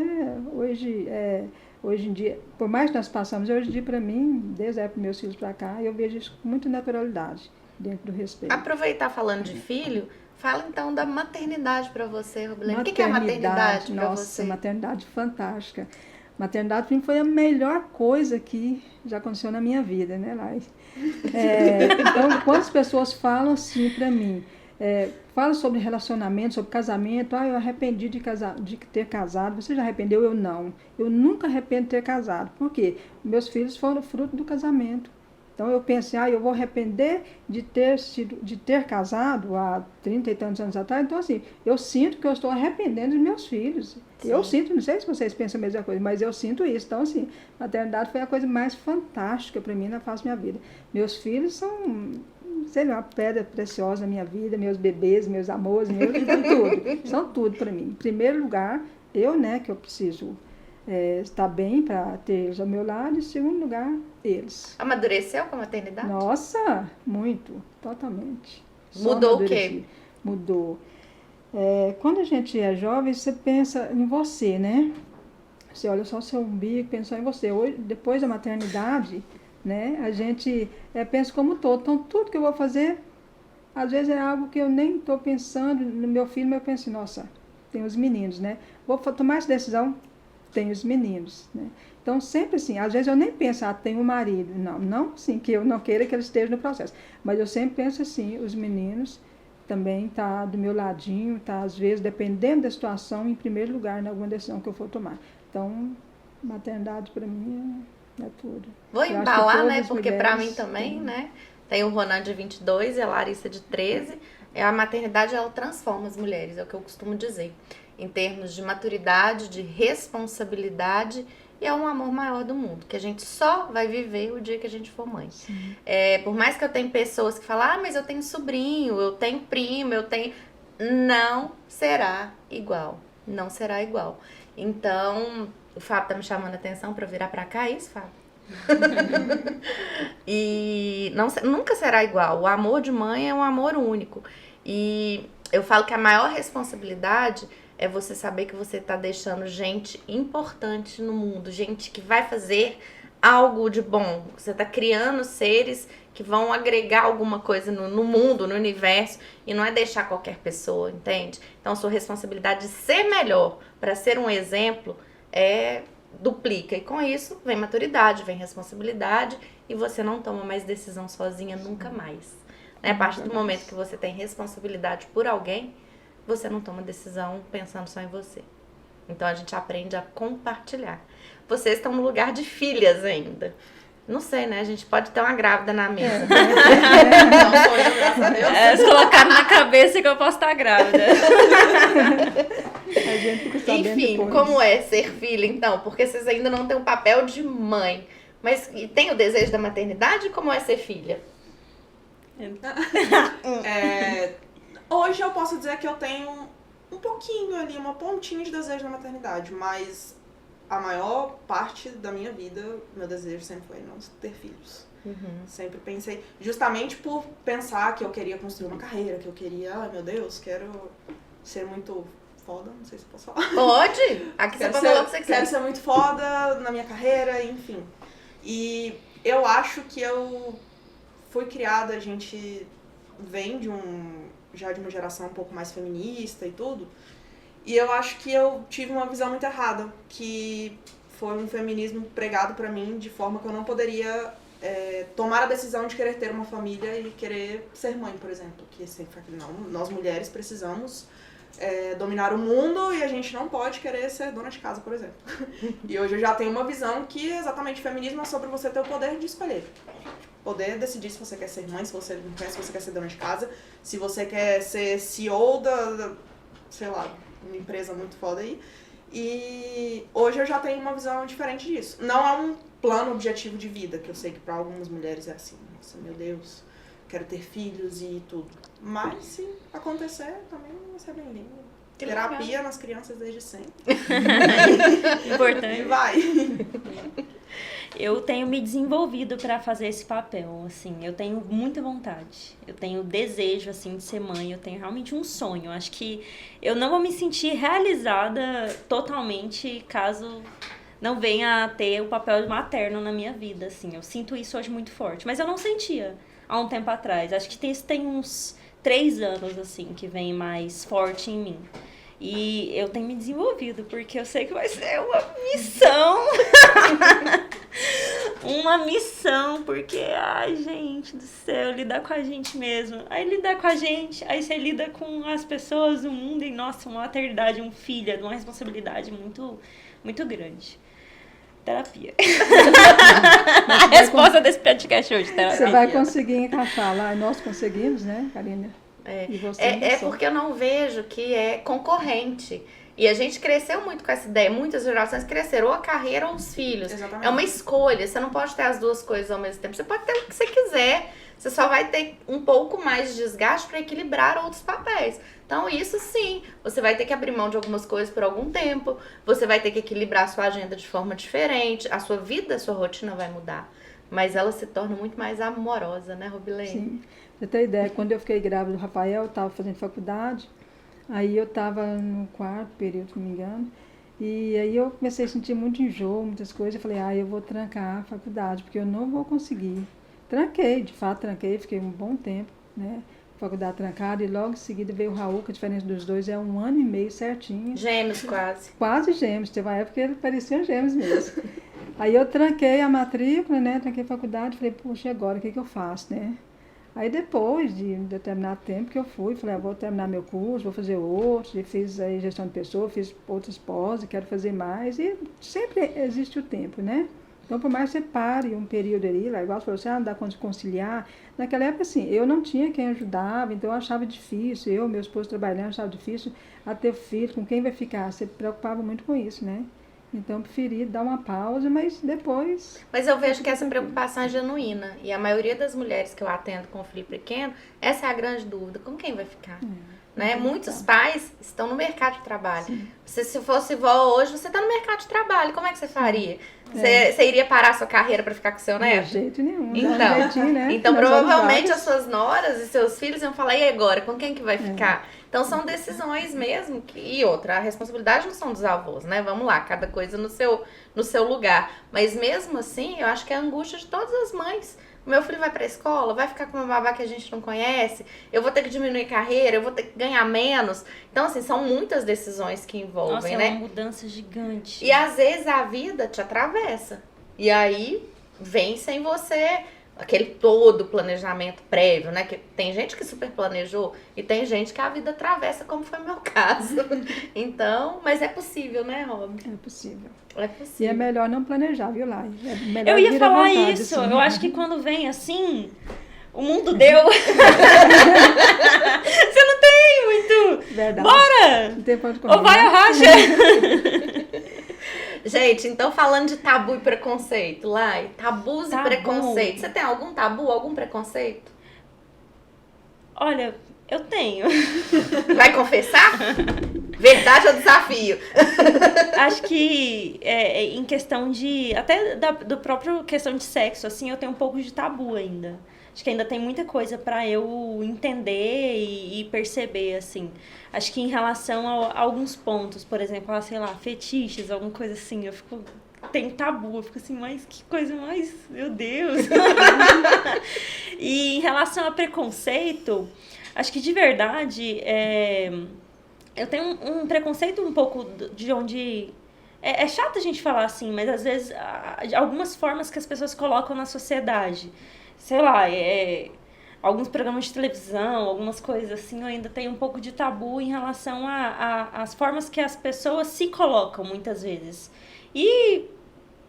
Speaker 3: hoje em dia, por mais que nós passamos, hoje em dia para mim, desde a época dos meus filhos para cá, eu vejo isso com muita naturalidade, dentro do respeito.
Speaker 1: Aproveitar falando de filho, fala então da maternidade para você, Robilene. O que é a maternidade para você?
Speaker 3: Nossa, maternidade fantástica. Maternidade para mim foi a melhor coisa que já aconteceu na minha vida, né, Laís? Então, quando as pessoas falam assim para mim, fala sobre relacionamento, sobre casamento, eu arrependi de ter casado, você já arrependeu? Eu não. Eu nunca arrependo de ter casado. Por quê? Meus filhos foram fruto do casamento. Então eu pensei, eu vou arrepender de ter casado há 30 e tantos anos atrás. Então assim, eu sinto que eu estou arrependendo dos meus filhos. Sim. Eu sinto, não sei se vocês pensam a mesma coisa, mas eu sinto isso. Então assim, a maternidade foi a coisa mais fantástica para mim na face da minha vida. Meus filhos são, sei lá, uma pedra preciosa na minha vida, meus bebês, meus amores, são tudo. São tudo para mim. Em primeiro lugar, que eu preciso estar bem para ter eles ao meu lado. Em segundo lugar, eles.
Speaker 1: Amadureceu com a maternidade?
Speaker 3: Nossa, muito, totalmente.
Speaker 1: Mudou o quê?
Speaker 3: Mudou. Quando a gente é jovem, você pensa em você, né? Você olha só o seu umbigo, pensa em você. Hoje, depois da maternidade, né, a gente pensa como todo. Então, tudo que eu vou fazer, às vezes é algo que eu nem estou pensando no meu filho, mas eu penso, nossa, tem os meninos, né? Vou tomar essa decisão, tem os meninos, né? Então, sempre assim, às vezes eu nem penso, tem um marido. Não assim, que eu não queira que ele esteja no processo. Mas eu sempre penso assim, os meninos também tá do meu ladinho, tá, às vezes, dependendo da situação, em primeiro lugar, em alguma decisão que eu for tomar. Então, maternidade para mim é tudo.
Speaker 1: Vou embalar, né? Porque para mim também, né? Tem o Ronan de 22 e a Larissa de 13. A maternidade, ela transforma as mulheres, é o que eu costumo dizer. Em termos de maturidade, de responsabilidade, e é um amor maior do mundo, que a gente só vai viver o dia que a gente for mãe. Por mais que eu tenha pessoas que falam, mas eu tenho sobrinho, eu tenho primo, não será igual. não será igual. Então, o Fábio tá me chamando a atenção pra virar pra cá, é isso, Fábio? E nunca será igual. O amor de mãe é um amor único. E eu falo que a maior responsabilidade é você saber que você tá deixando gente importante no mundo, gente que vai fazer algo de bom. Você tá criando seres que vão agregar alguma coisa no mundo, no universo, e não é deixar qualquer pessoa, entende? Então, sua responsabilidade de ser melhor para ser um exemplo duplica. E com isso, vem maturidade, vem responsabilidade, e você não toma mais decisão sozinha nunca mais. Né? A partir do momento que você tem responsabilidade por alguém, você não toma decisão pensando só em você. Então, a gente aprende a compartilhar. Vocês estão no lugar de filhas ainda. Não sei, né? A gente pode ter uma grávida na mesa.
Speaker 4: Não sou eu, graças a Deus.
Speaker 2: Eles colocaram na cabeça que eu posso estar grávida.
Speaker 3: A gente fica sabendo
Speaker 1: Enfim,
Speaker 3: depois.
Speaker 1: como é ser filha, então? Porque vocês ainda não têm o papel de mãe. Mas e tem o desejo da maternidade? Como é ser filha?
Speaker 4: Hoje eu posso dizer que eu tenho um pouquinho ali, uma pontinha de desejo da maternidade, mas a maior parte da minha vida, meu desejo sempre foi não ter filhos. Sempre pensei, justamente por pensar que eu queria construir uma carreira, que eu queria, ai meu Deus, quero ser muito foda, não sei se eu posso falar.
Speaker 1: Pode! Aqui você pode falar o que você quiser.
Speaker 4: Quero ser muito foda na minha carreira, enfim. E eu acho que eu fui criada, a gente vem já de uma geração um pouco mais feminista e tudo. E eu acho que eu tive uma visão muito errada, que foi um feminismo pregado pra mim de forma que eu não poderia tomar a decisão de querer ter uma família e querer ser mãe, por exemplo. Que sempre foi não, nós mulheres precisamos dominar o mundo e a gente não pode querer ser dona de casa, por exemplo. E hoje eu já tenho uma visão que exatamente feminismo é sobre você ter o poder de escolher. Poder decidir se você quer ser mãe, se você não quer, se você quer ser dona de casa, se você quer ser CEO sei lá, uma empresa muito foda aí. E hoje eu já tenho uma visão diferente disso. Não é um plano objetivo de vida, que eu sei que para algumas mulheres é assim, nossa, meu Deus, quero ter filhos e tudo. Mas se acontecer, também vai ser bem-vindo. Terapia nas crianças desde sempre.
Speaker 2: Importante.
Speaker 4: E vai.
Speaker 2: Eu tenho me desenvolvido para fazer esse papel, assim, eu tenho muita vontade, eu tenho desejo, assim, de ser mãe, eu tenho realmente um sonho, acho que eu não vou me sentir realizada totalmente caso não venha a ter o papel materno na minha vida, assim, eu sinto isso hoje muito forte, mas eu não sentia há um tempo atrás, acho que isso tem uns 3 anos, assim, que vem mais forte em mim. E eu tenho me desenvolvido, porque eu sei que vai ser uma missão. Uma missão, porque, ai, gente do céu, lidar com a gente mesmo. Aí lidar com a gente, aí você lida com as pessoas do mundo e, nossa, uma maternidade, um filho, uma responsabilidade muito, muito grande. Terapia. A resposta desse podcast hoje, terapia.
Speaker 3: Você vai conseguir encaixar lá, nós conseguimos, né, Karina? E você
Speaker 1: Porque eu não vejo que é concorrente. E a gente cresceu muito com essa ideia. Muitas gerações cresceram ou a carreira ou os filhos.
Speaker 4: Exatamente.
Speaker 1: É uma escolha. Você não pode ter as duas coisas ao mesmo tempo. Você pode ter o que você quiser. Você só vai ter um pouco mais de desgaste para equilibrar outros papéis. Então, isso sim. Você vai ter que abrir mão de algumas coisas por algum tempo. Você vai ter que equilibrar a sua agenda de forma diferente. A sua vida, a sua rotina vai mudar. Mas ela se torna muito mais amorosa, né, Robilene?
Speaker 3: Sim. Você tem ideia, quando eu fiquei grávida do Rafael, eu estava fazendo faculdade, aí eu estava no 4º período, se não me engano, e aí eu comecei a sentir muito enjoo, muitas coisas, eu falei, eu vou trancar a faculdade, porque eu não vou conseguir. Tranquei, de fato tranquei, fiquei um bom tempo, né, faculdade trancada, e logo em seguida veio o Raul, que a diferença dos dois é 1 ano e meio certinho.
Speaker 1: Gêmeos quase.
Speaker 3: Quase gêmeos, teve uma época que eles pareciam gêmeos mesmo. Aí eu tranquei a matrícula, né, tranquei a faculdade, falei, puxa, agora o que eu faço, né? Aí depois de um determinado tempo que eu fui, falei, vou terminar meu curso, vou fazer outros, e fiz aí gestão de pessoas, fiz outras pós, quero fazer mais, e sempre existe o tempo, né? Então, por mais que você pare um período ali, lá, igual você falou, não dá conta de conciliar, naquela época, assim, eu não tinha quem ajudava, então eu achava difícil, meu esposo trabalhando, achava difícil a ter filho, com quem vai ficar, você preocupava muito com isso, né? Então, eu preferi dar uma pausa, mas depois...
Speaker 1: Mas eu vejo que essa preocupação é genuína. E a maioria das mulheres que eu atendo com filho pequeno, essa é a grande dúvida. Com quem vai ficar? né? Muitos pais estão no mercado de trabalho. Você, se fosse vó hoje, você está no mercado de trabalho. Como é que você faria? Você iria parar a sua carreira para ficar com o seu neto?
Speaker 3: De jeito nenhum.
Speaker 1: Então,
Speaker 3: dá um jeitinho, né?
Speaker 1: então
Speaker 3: Nós
Speaker 1: provavelmente
Speaker 3: somos
Speaker 1: as suas noras e seus filhos iam falar, e agora? Com quem que vai ficar? Então são decisões mesmo. E outra, a responsabilidade não são dos avós, né? Vamos lá, cada coisa no seu lugar. Mas mesmo assim, eu acho que é a angústia de todas as mães. O meu filho vai pra escola, vai ficar com uma babá que a gente não conhece, eu vou ter que diminuir carreira, eu vou ter que ganhar menos. Então, assim, são muitas decisões que envolvem,
Speaker 2: Nossa,
Speaker 1: né?
Speaker 2: É uma mudança gigante.
Speaker 1: E às vezes a vida te atravessa. E aí vem sem você aquele todo planejamento prévio, né? Que tem gente que super planejou e tem gente que a vida atravessa, como foi o meu caso. Então, mas é possível, né, Rob?
Speaker 3: É possível.
Speaker 1: É
Speaker 3: E
Speaker 1: possível.
Speaker 3: é melhor não planejar, viu, Lai? É melhor
Speaker 2: Eu ia
Speaker 3: vir à
Speaker 2: falar
Speaker 3: vontade,
Speaker 2: isso.
Speaker 3: assim.
Speaker 2: Eu acho que quando vem assim, o mundo deu. Você não tem muito.
Speaker 3: Verdade.
Speaker 2: Bora!
Speaker 3: Não tem pra onde correr,
Speaker 2: Ou vai
Speaker 3: né?
Speaker 2: ou racha.
Speaker 1: Gente, então falando de tabu e preconceito, Lai, tabus
Speaker 2: Tabu.
Speaker 1: e preconceito. Você tem algum tabu, algum preconceito?
Speaker 2: Olha, eu tenho.
Speaker 1: Vai confessar? Verdade ou desafio?
Speaker 2: Acho que em questão de... Até do próprio questão de sexo, assim, eu tenho um pouco de tabu ainda. Acho que ainda tem muita coisa pra eu entender e perceber, assim. Acho que em relação a alguns pontos, por exemplo, sei lá, fetiches, alguma coisa assim, eu fico... Tem tabu, eu fico assim, mas que coisa mais... Meu Deus! E em relação a preconceito, acho que de verdade... Eu tenho um preconceito um pouco de onde... É chato a gente falar assim, mas às vezes algumas formas que as pessoas colocam na sociedade. Sei lá, alguns programas de televisão, algumas coisas assim, eu ainda tenho um pouco de tabu em relação às formas que as pessoas se colocam muitas vezes. E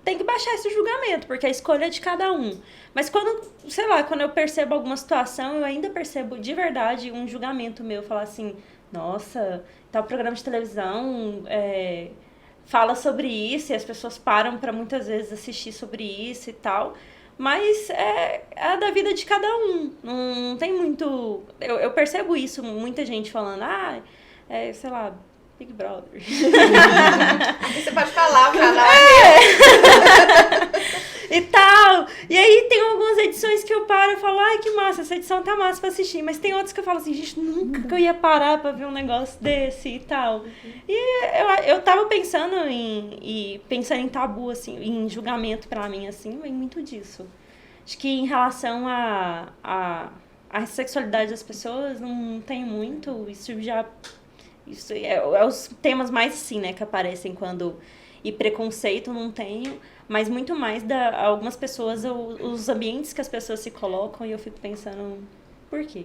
Speaker 2: tem que baixar esse julgamento, porque a escolha é de cada um. Mas quando, sei lá, quando eu percebo alguma situação, eu ainda percebo de verdade um julgamento meu, falar assim... Nossa, tal programa de televisão fala sobre isso e as pessoas param para muitas vezes assistir sobre isso e tal. Mas é da vida de cada um. Não tem muito... Eu percebo isso, muita gente falando, sei lá, Big Brother.
Speaker 1: Aqui você pode falar, o canal
Speaker 2: E tal. E aí tem algumas edições que eu paro e falo, ai, que massa, essa edição tá massa pra assistir. Mas tem outras que eu falo assim, gente, nunca que eu ia parar pra ver um negócio desse e tal. E eu tava pensando pensando em tabu, assim, em julgamento pra mim, assim, vem muito disso. Acho que em relação a sexualidade das pessoas, não tem muito. Isso é os temas mais, assim, né, que aparecem quando... E preconceito não tenho, mas muito mais algumas pessoas, os ambientes que as pessoas se colocam, e eu fico pensando, por quê?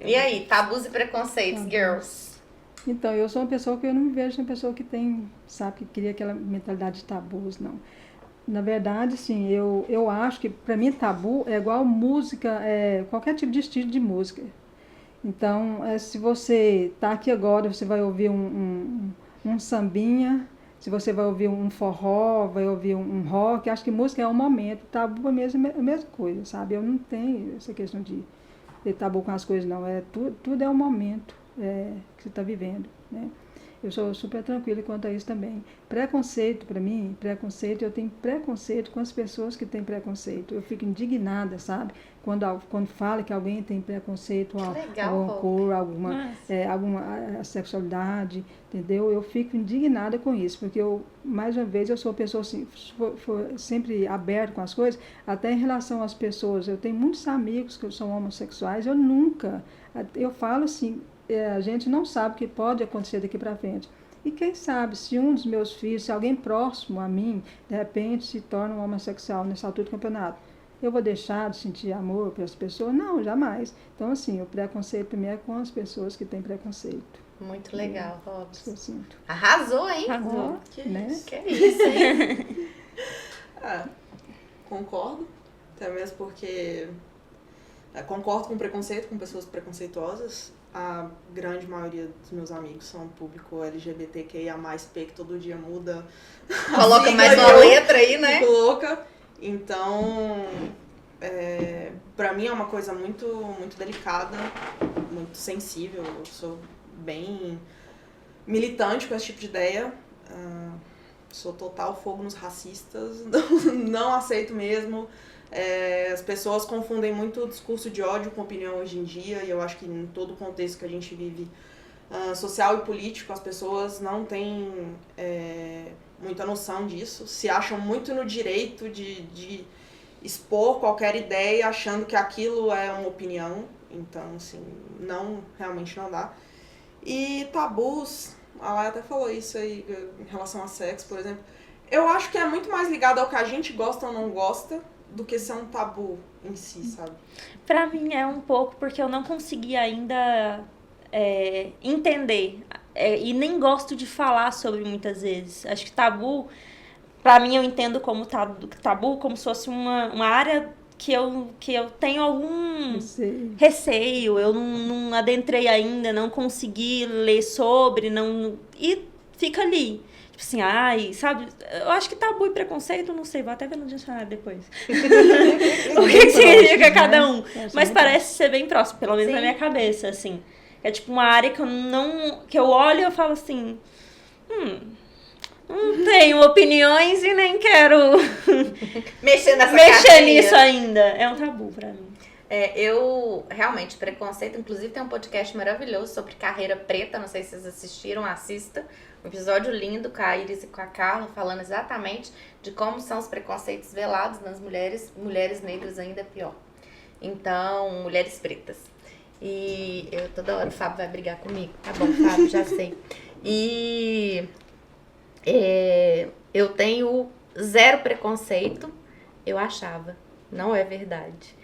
Speaker 1: E aí, tabus e preconceitos, girls?
Speaker 3: Então, eu sou uma pessoa que eu não me vejo uma pessoa que tem, sabe, que cria aquela mentalidade de tabus, não. Na verdade, sim, eu acho que, para mim, tabu é igual música, qualquer tipo de estilo de música. Então, se você está aqui agora, você vai ouvir um sambinha, se você vai ouvir um forró, vai ouvir um rock, acho que música é um momento, tabu é a mesma coisa, sabe? Eu não tenho essa questão de ter tabu com as coisas, não. Tudo é um momento que você está vivendo, né? Eu sou super tranquila quanto a isso também. Preconceito, para mim, eu tenho preconceito com as pessoas que têm preconceito. Eu fico indignada, sabe? Quando fala que alguém tem preconceito a alguma cor, alguma sexualidade, entendeu? Eu fico indignada com isso, porque mais uma vez, eu sou uma pessoa assim, sempre aberta com as coisas, até em relação às pessoas. Eu tenho muitos amigos que são homossexuais, eu falo assim, a gente não sabe o que pode acontecer daqui para frente. E quem sabe, se um dos meus filhos, se alguém próximo a mim, de repente se torna um homossexual nessa altura do campeonato, eu vou deixar de sentir amor pelas pessoas? Não, jamais. Então, assim, o preconceito primeiro é com as pessoas que têm preconceito.
Speaker 1: Muito legal, Robson.
Speaker 3: Isso eu sinto.
Speaker 1: Arrasou, hein?
Speaker 2: Arrasou.
Speaker 4: Que
Speaker 3: Né?
Speaker 4: isso.
Speaker 1: Que isso, hein?
Speaker 4: Concordo. Até mesmo porque concordo com preconceito, com pessoas preconceituosas. A grande maioria dos meus amigos são público LGBTQIA+, que todo dia muda.
Speaker 1: Coloca mais uma letra aí, né?
Speaker 4: Fico louca. Então, pra mim é uma coisa muito, muito delicada muito sensível, eu sou bem militante com esse tipo de ideia. Sou total fogo nos racistas, não aceito mesmo. As pessoas confundem muito o discurso de ódio com opinião hoje em dia, e eu acho que em todo o contexto que a gente vive, social e político, as pessoas não têm muita noção disso, se acham muito no direito de expor qualquer ideia achando que aquilo é uma opinião. Então, assim, realmente não dá. E tabus, a Laia até falou isso aí em relação a sexo, por exemplo. Eu acho que é muito mais ligado ao que a gente gosta ou não gosta do que ser um tabu em si, sabe?
Speaker 2: Pra mim é um pouco porque eu não consegui ainda entender. E nem gosto de falar sobre muitas vezes. Acho que tabu, pra mim eu entendo como tabu como se fosse uma área que eu tenho algum receio. Eu não adentrei ainda, não consegui ler sobre, e fica ali. Tipo assim, sabe? Eu acho que tabu e preconceito, não sei, vou até ver no dicionário depois. O que significa cada um. Mas parece ser bem próximo, pelo menos na minha cabeça, assim. É tipo uma área que eu olho e eu falo assim, não tenho opiniões e nem quero mexer nisso ainda. É um tabu pra mim.
Speaker 1: Eu, realmente, preconceito, inclusive tem um podcast maravilhoso sobre carreira preta, não sei se vocês assistiram, assista. Um episódio lindo com a Iris e com a Carla, falando exatamente de como são os preconceitos velados nas mulheres negras ainda é pior. Então, mulheres pretas. E toda hora o Fábio vai brigar comigo. Tá bom, Fábio, já sei. E eu tenho zero preconceito, eu achava. Não é verdade.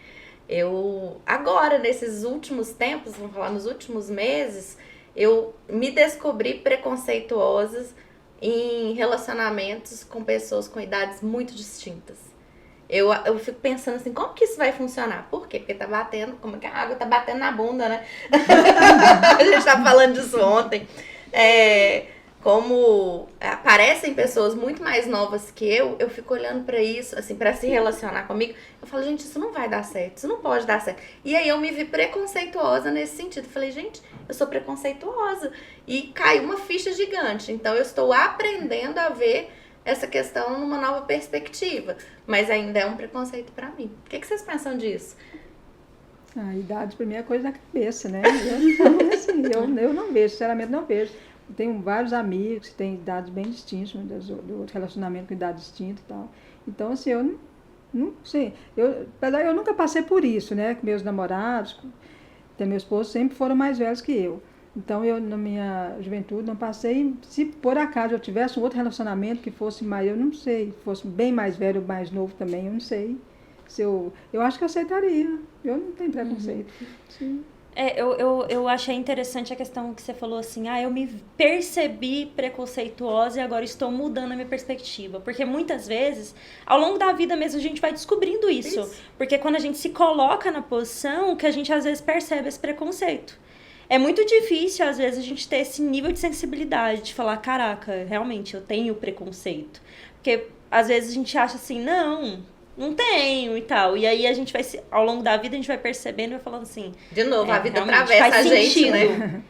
Speaker 1: Agora, nesses últimos tempos, vamos falar nos últimos meses, eu me descobri preconceituosa em relacionamentos com pessoas com idades muito distintas. Eu fico pensando assim, como que isso vai funcionar? Por quê? Porque tá batendo, como que a água tá batendo na bunda, né? A gente tava falando disso ontem. Como aparecem pessoas muito mais novas que eu fico olhando pra isso, assim, pra se relacionar comigo, eu falo, gente, isso não vai dar certo, isso não pode dar certo. E aí eu me vi preconceituosa nesse sentido. Falei, gente, eu sou preconceituosa. E caiu uma ficha gigante. Então eu estou aprendendo a ver essa questão numa nova perspectiva. Mas ainda é um preconceito pra mim. O que vocês pensam disso?
Speaker 3: A idade pra mim é coisa da cabeça, né? Eu não vejo, sinceramente não vejo. Tenho vários amigos que têm idades bem distintas, do relacionamento com idade distinta e tal. Então, assim, eu não sei. Apesar eu nunca passei por isso, né? Meus namorados, até meu esposo, sempre foram mais velhos que eu. Então, eu, na minha juventude, não passei. Se por acaso eu tivesse um outro relacionamento que fosse mais, eu não sei, fosse bem mais velho ou mais novo também, eu não sei. Eu acho que eu aceitaria. Eu não tenho preconceito. Sim.
Speaker 2: Eu achei interessante a questão que você falou assim, eu me percebi preconceituosa e agora estou mudando a minha perspectiva. Porque muitas vezes, ao longo da vida mesmo, a gente vai descobrindo isso. Porque quando a gente se coloca na posição, que a gente às vezes percebe esse preconceito. É muito difícil, às vezes, a gente ter esse nível de sensibilidade, de falar, caraca, realmente, eu tenho preconceito. Porque às vezes a gente acha assim, não tenho e tal. E aí a gente vai, ao longo da vida, a gente vai percebendo e vai falando assim...
Speaker 1: De novo, a vida atravessa a gente, né?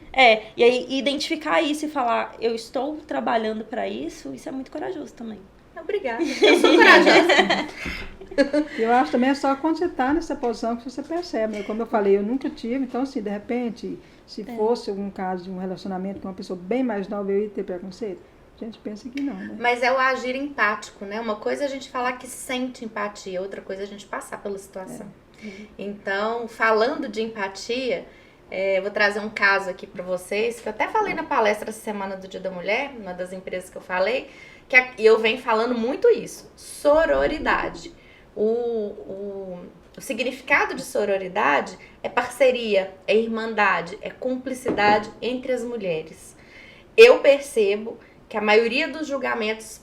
Speaker 2: E aí identificar isso e falar, eu estou trabalhando para isso é muito corajoso também.
Speaker 1: Obrigada, eu sou corajosa.
Speaker 3: Eu acho também é só quando você está nessa posição que você percebe, né? Como eu falei, eu nunca tive, então assim, de repente, se fosse algum caso de um relacionamento com uma pessoa bem mais nova, eu ia ter preconceito? A gente pensa que não, né?
Speaker 1: Mas é o agir empático, né? Uma coisa é a gente falar que sente empatia, outra coisa é a gente passar pela situação. Então, falando de empatia, eu vou trazer um caso aqui para vocês, que eu até falei na palestra essa semana do Dia da Mulher, uma das empresas que eu falei, e eu venho falando muito isso, sororidade. O significado de sororidade é parceria, é irmandade, é cumplicidade entre as mulheres. Eu percebo que a maioria dos julgamentos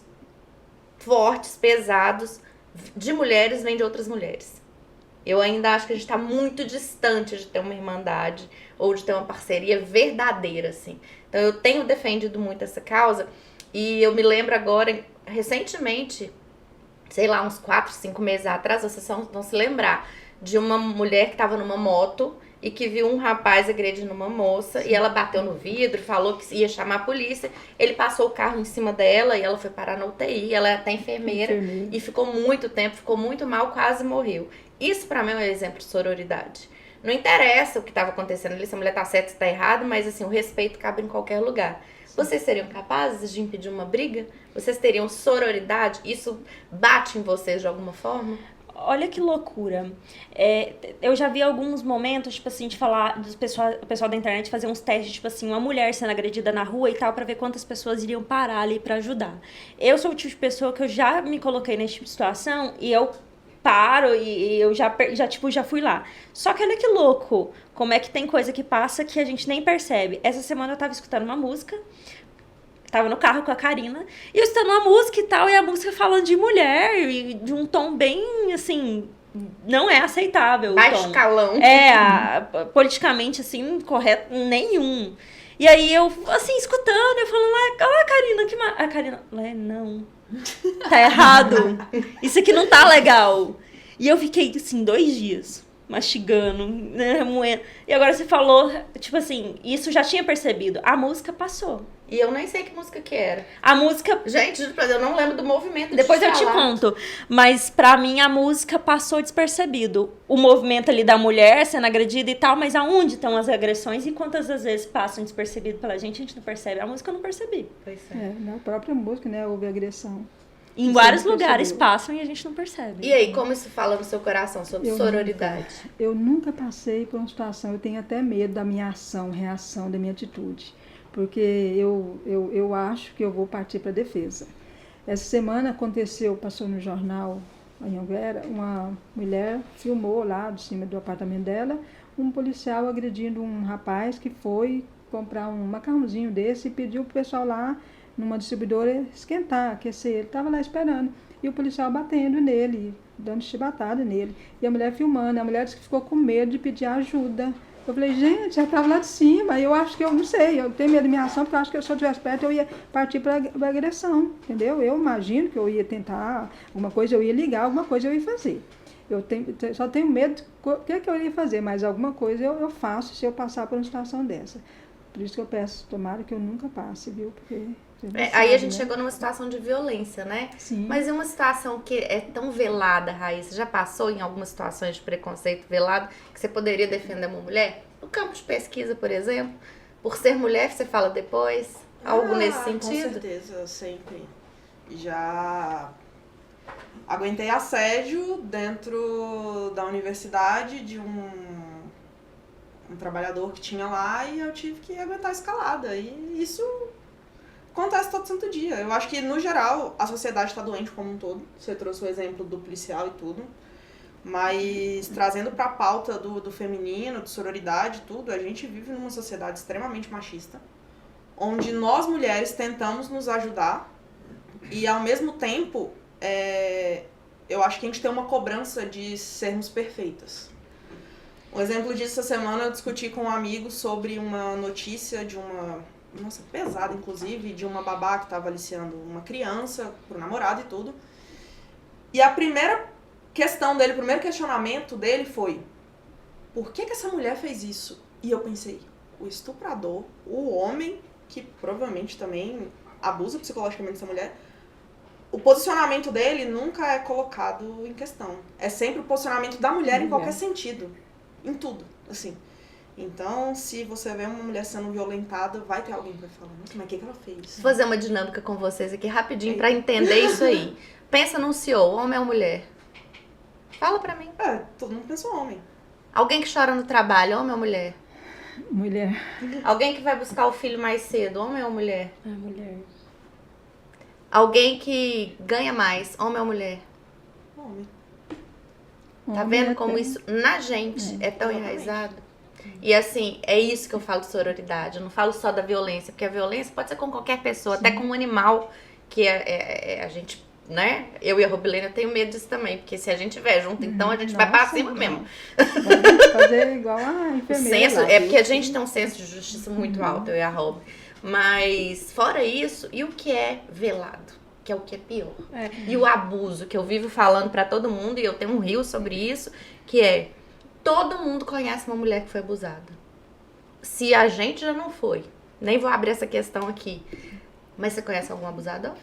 Speaker 1: fortes, pesados, de mulheres vem de outras mulheres. Eu ainda acho que a gente está muito distante de ter uma irmandade ou de ter uma parceria verdadeira, assim. Então, eu tenho defendido muito essa causa e eu me lembro agora, recentemente, sei lá, uns 4, 5 meses atrás, vocês vão se lembrar, de uma mulher que estava numa moto e que viu um rapaz agredindo uma moça e ela bateu no vidro, falou que ia chamar a polícia. Ele passou o carro em cima dela e ela foi parar na UTI. Ela é até enfermeira e ficou muito tempo, ficou muito mal, quase morreu. Isso pra mim é um exemplo de sororidade. Não interessa o que estava acontecendo ali, se a mulher tá certa, se tá errado, mas assim, o respeito cabe em qualquer lugar. Vocês seriam capazes de impedir uma briga? Vocês teriam sororidade? Isso bate em vocês de alguma forma?
Speaker 2: Olha que loucura. Eu já vi alguns momentos, tipo assim, de falar do pessoal da internet fazer uns testes, tipo assim, uma mulher sendo agredida na rua e tal, pra ver quantas pessoas iriam parar ali pra ajudar. Eu sou o tipo de pessoa que eu já me coloquei nesse tipo de situação e eu paro e eu já fui lá. Só que olha que louco, como é que tem coisa que passa que a gente nem percebe. Essa semana eu tava escutando uma música, tava no carro com a Karina, e eu escutando uma música e tal, e a música falando de mulher, e de um tom bem, assim, não é aceitável.
Speaker 1: Baixo calão.
Speaker 2: Politicamente, assim, correto nenhum. E aí eu, assim, escutando, eu falando, Karina, a Karina, não, tá errado, isso aqui não tá legal. E eu fiquei, assim, 2 dias mastigando, né, moendo. E agora você falou, tipo assim, isso já tinha percebido, a música passou.
Speaker 1: E eu nem sei que música que era.
Speaker 2: A música...
Speaker 1: Gente, eu não lembro do movimento.
Speaker 2: Depois eu te conto. Mas pra mim a música passou despercebido. O movimento ali da mulher sendo agredida e tal, mas aonde estão as agressões e quantas das vezes passam despercebido pela gente, a gente não percebe. A música eu não percebi.
Speaker 1: Pois é.
Speaker 3: Na própria música, né, houve agressão.
Speaker 2: Em vários lugares passam e a gente não percebe.
Speaker 1: E aí, como isso fala no seu coração sobre sororidade?
Speaker 3: Eu nunca passei por uma situação, eu tenho até medo da minha reação, da minha atitude. Porque eu acho que eu vou partir para a defesa. Essa semana passou no jornal em Anguera, uma mulher filmou lá de cima do apartamento dela, um policial agredindo um rapaz que foi comprar um macarrãozinho desse e pediu pro pessoal lá, numa distribuidora, esquentar, aquecer. Ele estava lá esperando. E o policial batendo nele, dando chibatada nele. E a mulher filmando. A mulher disse que ficou com medo de pedir ajuda. Eu falei, gente, já estava lá de cima. Eu acho que eu não sei, eu tenho medo da minha ação, porque eu acho que se eu tivesse perto, eu ia partir para a agressão. Entendeu? Eu imagino que eu ia tentar alguma coisa, eu ia ligar, alguma coisa eu ia fazer. Só tenho medo do que eu ia fazer, mas alguma coisa eu faço se eu passar por uma situação dessa. Por isso que eu peço, tomara que eu nunca passe, viu? Porque
Speaker 1: aí a gente chegou numa situação de violência, né?
Speaker 3: Sim.
Speaker 1: Mas em uma situação que é tão velada, Raíssa, já passou em algumas situações de preconceito velado que você poderia defender uma mulher? No campo de pesquisa, por exemplo, por ser mulher, você fala depois? Algo nesse sentido?
Speaker 4: Com certeza, eu sempre já aguentei assédio dentro da universidade de um trabalhador que tinha lá e eu tive que aguentar a escalada. E isso acontece todo santo dia. Eu acho que, no geral, a sociedade está doente como um todo. Você trouxe o exemplo do policial e tudo. Mas, trazendo para a pauta do feminino, de sororidade e tudo, a gente vive numa sociedade extremamente machista, onde nós, mulheres, tentamos nos ajudar e, ao mesmo tempo, eu acho que a gente tem uma cobrança de sermos perfeitas. Um exemplo disso, essa semana eu discuti com um amigo sobre uma notícia de uma... Nossa, pesada, inclusive, de uma babá que estava aliciando uma criança pro namorado e tudo. E a primeira questão dele, o primeiro questionamento dele foi: por que essa mulher fez isso? E eu pensei, o estuprador, o homem, que provavelmente também abusa psicologicamente dessa mulher, o posicionamento dele nunca é colocado em questão. É sempre o posicionamento da mulher em qualquer sentido. Em tudo, assim. Então, se você vê uma mulher sendo violentada, vai ter alguém que vai falar, mas o que ela fez?
Speaker 1: Vou fazer uma dinâmica com vocês aqui rapidinho pra entender isso aí. Pensa num CEO, homem ou mulher? Fala pra mim.
Speaker 4: Todo mundo pensa homem.
Speaker 1: Alguém que chora no trabalho, homem ou mulher?
Speaker 3: Mulher.
Speaker 1: Alguém que vai buscar o filho mais cedo, homem ou mulher?
Speaker 2: Mulher.
Speaker 1: Alguém que ganha mais, homem ou mulher?
Speaker 4: Homem.
Speaker 1: Tá vendo como isso na gente é tão enraizado? E assim, é isso que eu falo de sororidade. Eu não falo só da violência, porque a violência pode ser com qualquer pessoa, até com um animal, que a gente, né? Eu e a Robilene, eu tenho medo disso também, porque se a gente estiver junto, então a gente vai pra cima mesmo.
Speaker 3: Vamos fazer igual a enfermeira.
Speaker 1: É porque a gente tem um senso de justiça muito alto, eu e a Rob. Mas, fora isso, e o que é velado? Que é o que é pior. E o abuso, que eu vivo falando pra todo mundo, e eu tenho um rio sobre isso, que é Todo mundo conhece uma mulher que foi abusada. Se a gente já não foi, nem vou abrir essa questão aqui. Mas você conhece algum abusador?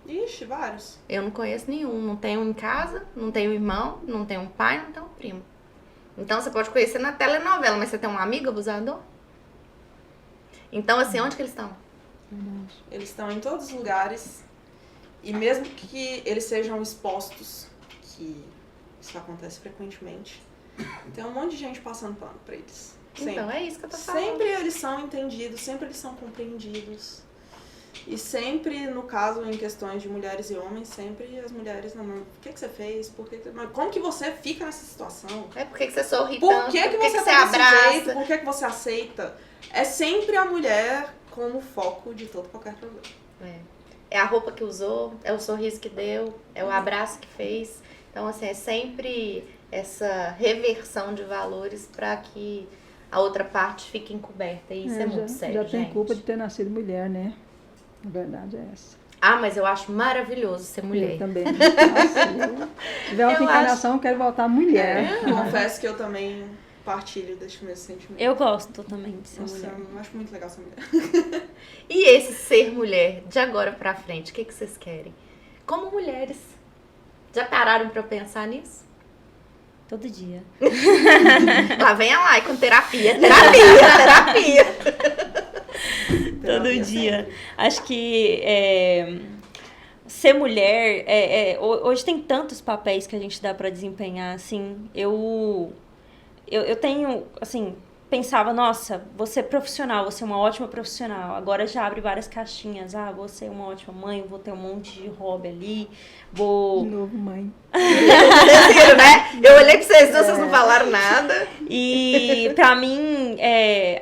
Speaker 4: Ixi, vários.
Speaker 1: Eu não conheço nenhum. Não tenho em casa, não tenho irmão, não tenho um pai, não tenho um primo. Então você pode conhecer na telenovela, mas você tem um amigo abusador? Então, assim, onde que eles estão?
Speaker 4: Eles estão em todos os lugares. E mesmo que eles sejam expostos, que isso acontece frequentemente, tem um monte de gente passando pano pra eles. Sempre.
Speaker 1: Então, é isso que eu tô falando.
Speaker 4: Sempre eles são entendidos, sempre eles são compreendidos. E sempre, no caso, em questões de mulheres e homens, sempre as mulheres, não, o que você fez? Mas como que você fica nessa situação?
Speaker 1: Por que você sorri
Speaker 4: Por
Speaker 1: tanto?
Speaker 4: que
Speaker 1: Por que
Speaker 4: você
Speaker 1: você
Speaker 4: tá desse
Speaker 1: abraça?
Speaker 4: jeito? Por que você aceita? É sempre a mulher como foco de todo qualquer problema.
Speaker 1: É a roupa que usou, é o sorriso que deu, é o abraço que fez. Então, assim, é sempre essa reversão de valores para que a outra parte fique encoberta. E isso é muito sério,
Speaker 3: já tem
Speaker 1: gente.
Speaker 3: culpa de ter nascido mulher, né? A verdade é essa.
Speaker 1: Ah, mas eu acho maravilhoso ser mulher.
Speaker 3: Eu também. Nossa, se tiver outra encarnação, eu quero voltar mulher.
Speaker 4: Confesso que eu também partilho deste mesmo sentimento.
Speaker 2: Eu gosto também de ser
Speaker 4: Nossa,
Speaker 2: mulher.
Speaker 4: eu acho muito legal ser mulher.
Speaker 1: E esse ser mulher, de agora pra frente, o que vocês querem? Como mulheres. Já pararam pra pensar nisso?
Speaker 2: Todo dia.
Speaker 1: Lá vem a Lai com terapia. Terapia.
Speaker 2: Todo dia. Acho que ser mulher, hoje tem tantos papéis que a gente dá pra desempenhar, assim, eu tenho, assim, pensava, nossa, vou ser profissional, vou ser uma ótima profissional. Agora já abre várias caixinhas, vou ser uma ótima mãe, vou ter um monte de hobby ali, vou...
Speaker 3: De novo, mãe.
Speaker 1: Vocês viram, né? Eu olhei pra vocês, vocês não falaram nada.
Speaker 2: E pra mim,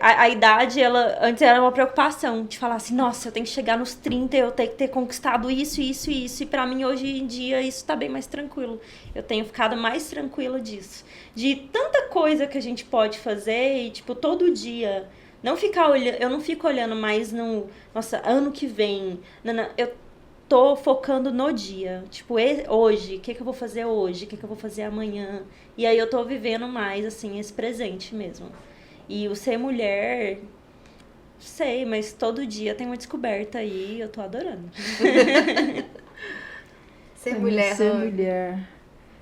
Speaker 2: a idade, antes era uma preocupação de falar assim, nossa, eu tenho que chegar nos 30, eu tenho que ter conquistado isso, isso e isso. E pra mim, hoje em dia, isso tá bem mais tranquilo. Eu tenho ficado mais tranquila disso. De tanta coisa que a gente pode fazer e, tipo, todo dia. Eu não fico olhando mais no, nossa, ano que vem. Não, eu tô focando no dia. Tipo, hoje, o que eu vou fazer hoje? O que eu vou fazer amanhã? E aí eu tô vivendo mais, assim, esse presente mesmo. E o ser mulher, sei, mas todo dia tem uma descoberta aí, eu tô adorando.
Speaker 1: Ser mulher.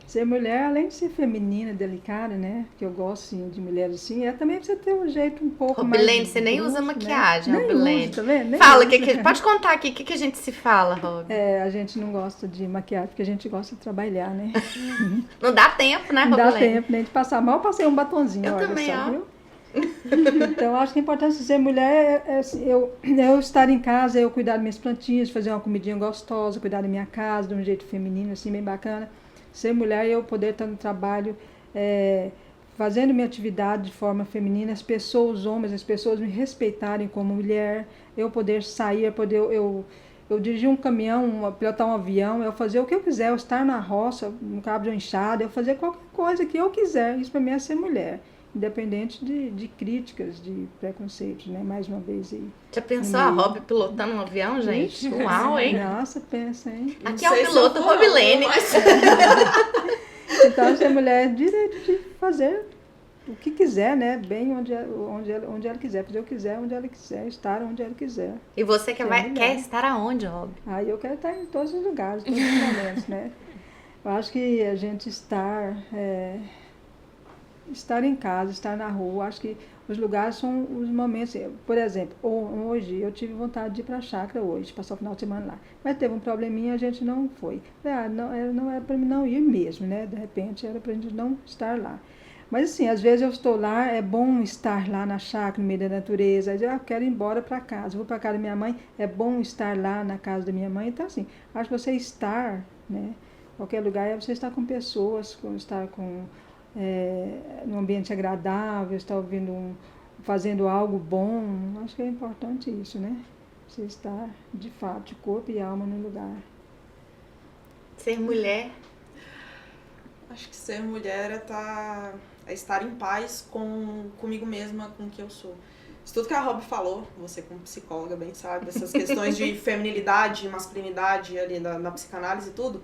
Speaker 3: Ser mulher, além de ser feminina, delicada, né? Que eu gosto, assim, de mulheres assim, também você ter um jeito um pouco
Speaker 1: Robilene,
Speaker 3: mais...
Speaker 1: você nem usa maquiagem,
Speaker 3: né?
Speaker 1: Robilene.
Speaker 3: Tá vendo? Nem
Speaker 1: Fala,
Speaker 3: uso.
Speaker 1: pode contar aqui, o que a gente se fala, Rob?
Speaker 3: A gente não gosta de maquiagem, porque a gente gosta de trabalhar, né?
Speaker 1: Não dá tempo, né,
Speaker 3: Não
Speaker 1: Robilene?
Speaker 3: dá tempo nem de passar mal, eu passei um batonzinho,
Speaker 1: Eu
Speaker 3: olha
Speaker 1: também,
Speaker 3: só,
Speaker 1: ó.
Speaker 3: viu? Então, acho que a importância de ser mulher eu estar em casa, eu cuidar das minhas plantinhas, fazer uma comidinha gostosa, cuidar da minha casa de um jeito feminino, assim, bem bacana. Ser mulher e eu poder estar no trabalho, fazendo minha atividade de forma feminina, as pessoas, os homens, as pessoas me respeitarem como mulher, eu poder sair, eu dirigir um caminhão, pilotar um avião, eu fazer o que eu quiser, eu estar na roça, no cabo de uma enxada, eu fazer qualquer coisa que eu quiser. Isso para mim é ser mulher, independente de críticas, de preconceitos, né? Mais uma vez aí.
Speaker 1: Já pensou a Rob pilotando um avião, gente? Uau, hein?
Speaker 3: Nossa, pensa, hein?
Speaker 1: Aqui é o piloto Robilene.
Speaker 3: Então, ser mulher é direito de fazer o que quiser, né? Bem onde ela quiser, fazer o que quiser, onde ela quiser, estar onde ela quiser.
Speaker 1: E você
Speaker 3: mulher.
Speaker 1: quer estar aonde, Rob?
Speaker 3: Aí eu quero estar em todos os lugares, todos os momentos, né? Eu acho que a gente estar em casa, estar na rua, acho que os lugares são os momentos. Por exemplo, hoje eu tive vontade de ir para a chácara hoje, passar o final de semana lá. Mas teve um probleminha, a gente não foi. Não era para mim não ir mesmo, né? De repente era para a gente não estar lá. Mas assim, às vezes eu estou lá, é bom estar lá na chácara, no meio da natureza. Às vezes eu quero ir embora para casa, vou para casa da minha mãe, é bom estar lá na casa da minha mãe. Então assim, acho que você estar, né? Qualquer lugar é você estar com pessoas, estar num ambiente agradável, estar fazendo algo bom. Acho que é importante isso, né? Você estar, de fato, de corpo e alma no lugar.
Speaker 1: Ser mulher.
Speaker 4: Acho que ser mulher é estar em paz comigo mesma, com o que eu sou. Isso tudo que a Rob falou, você como psicóloga bem sabe, essas questões de feminilidade, masculinidade ali na psicanálise e tudo,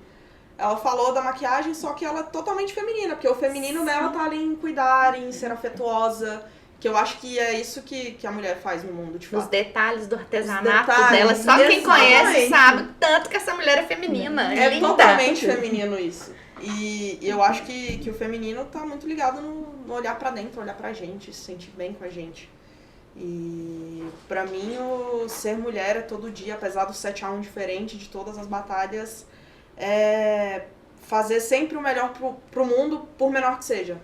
Speaker 4: Ela falou da maquiagem, só que ela é totalmente feminina, porque o feminino nela tá ali em cuidar, em ser afetuosa, que eu acho que é isso que a mulher faz no mundo, de fato.
Speaker 1: Os detalhes do artesanato
Speaker 4: detalhes,
Speaker 1: dela, só quem conhece
Speaker 4: exatamente.
Speaker 1: sabe o tanto que essa mulher é feminina.
Speaker 4: É
Speaker 1: linda.
Speaker 4: totalmente feminino isso. E eu acho que o feminino tá muito ligado no olhar pra dentro, olhar pra gente, se sentir bem com a gente. E pra mim, o ser mulher é todo dia, apesar do 7-1 diferente de todas as batalhas, é fazer sempre o melhor pro mundo, por menor que seja,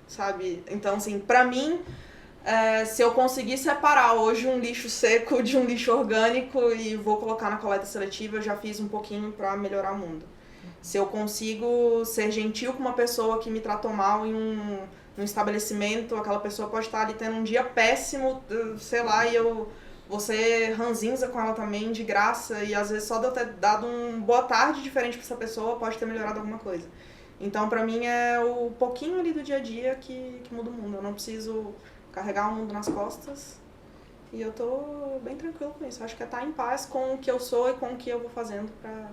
Speaker 4: sabe? Então, assim, pra mim, se eu conseguir separar hoje um lixo seco de um lixo orgânico e vou colocar na coleta seletiva, eu já fiz um pouquinho pra melhorar o mundo. Se eu consigo ser gentil com uma pessoa que me tratou mal em um estabelecimento, aquela pessoa pode estar ali tendo um dia péssimo, sei lá, e eu vou ser ranzinza com ela também, de graça, e às vezes só de eu ter dado um boa tarde diferente pra essa pessoa pode ter melhorado alguma coisa. Então, pra mim, é o pouquinho ali do dia a dia que muda o mundo. Eu não preciso carregar o mundo nas costas, e eu tô bem tranquilo com isso. Acho que é estar em paz com o que eu sou e com o que eu vou fazendo pra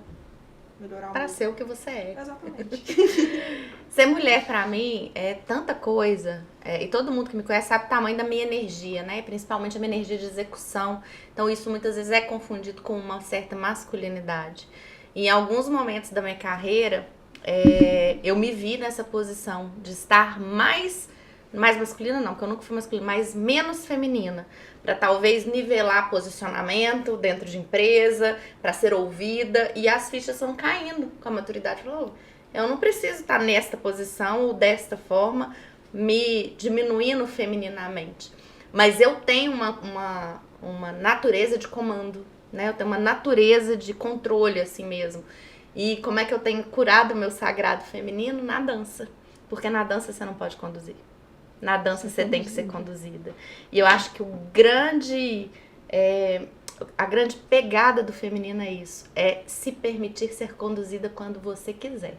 Speaker 4: melhorar o
Speaker 1: Pra
Speaker 4: mundo.
Speaker 1: ser o que você é.
Speaker 4: Exatamente.
Speaker 1: Ser mulher, pra mim, é tanta coisa. E todo mundo que me conhece sabe o tamanho da minha energia, né? Principalmente a minha energia de execução. Então, isso muitas vezes é confundido com uma certa masculinidade. E em alguns momentos da minha carreira, eu me vi nessa posição de estar mais masculina, não, porque eu nunca fui masculina, mas menos feminina. Pra talvez nivelar posicionamento dentro de empresa, pra ser ouvida. E as fichas vão caindo com a maturidade. Falou, eu não preciso estar nesta posição ou desta forma, me diminuindo femininamente. Mas eu tenho uma natureza de comando, né? Eu tenho uma natureza de controle, assim mesmo. E como é que eu tenho curado o meu sagrado feminino? Na dança. Porque na dança você não pode conduzir. Na dança você tem que ser conduzida. E eu acho que a grande pegada do feminino é isso. É se permitir ser conduzida quando você quiser.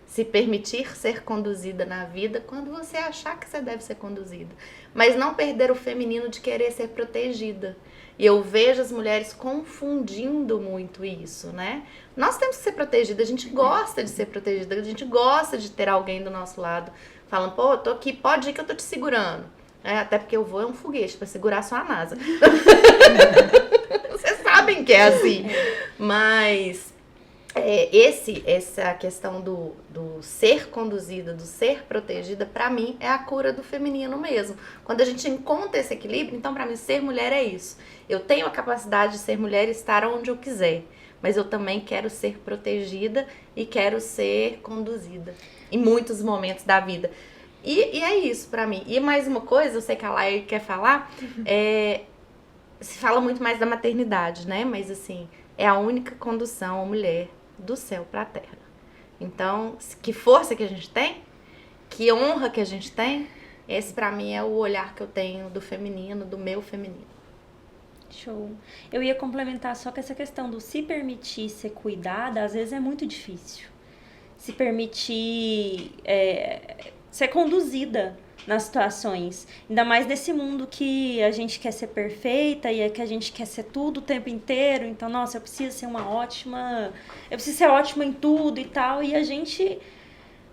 Speaker 1: Se permitir ser conduzida na vida quando você achar que você deve ser conduzida. Mas não perder o feminino de querer ser protegida. E eu vejo as mulheres confundindo muito isso, né? Nós temos que ser protegidas, a gente gosta de ser protegida, a gente gosta de ter alguém do nosso lado falando, pô, eu tô aqui, pode ir que eu tô te segurando. Até porque eu vou um foguete pra segurar só a NASA. Vocês sabem que é assim. Mas essa questão do ser conduzida, do ser protegida, pra mim é a cura do feminino mesmo. Quando a gente encontra esse equilíbrio, então pra mim ser mulher é isso. Eu tenho a capacidade de ser mulher e estar onde eu quiser, mas eu também quero ser protegida e quero ser conduzida em muitos momentos da vida. E é isso pra mim. E mais uma coisa, eu sei que a Laia quer falar, se fala muito mais da maternidade, né? Mas assim, é a única condução a mulher do céu pra terra. Então, que força que a gente tem, que honra que a gente tem, esse pra mim é o olhar que eu tenho do feminino, do meu feminino.
Speaker 2: Show. Eu ia complementar só que essa questão do se permitir ser cuidada, às vezes é muito difícil. Se permitir ser conduzida nas situações. Ainda mais nesse mundo que a gente quer ser perfeita e que a gente quer ser tudo o tempo inteiro. Então, nossa, eu preciso ser eu preciso ser ótima em tudo e tal. E a gente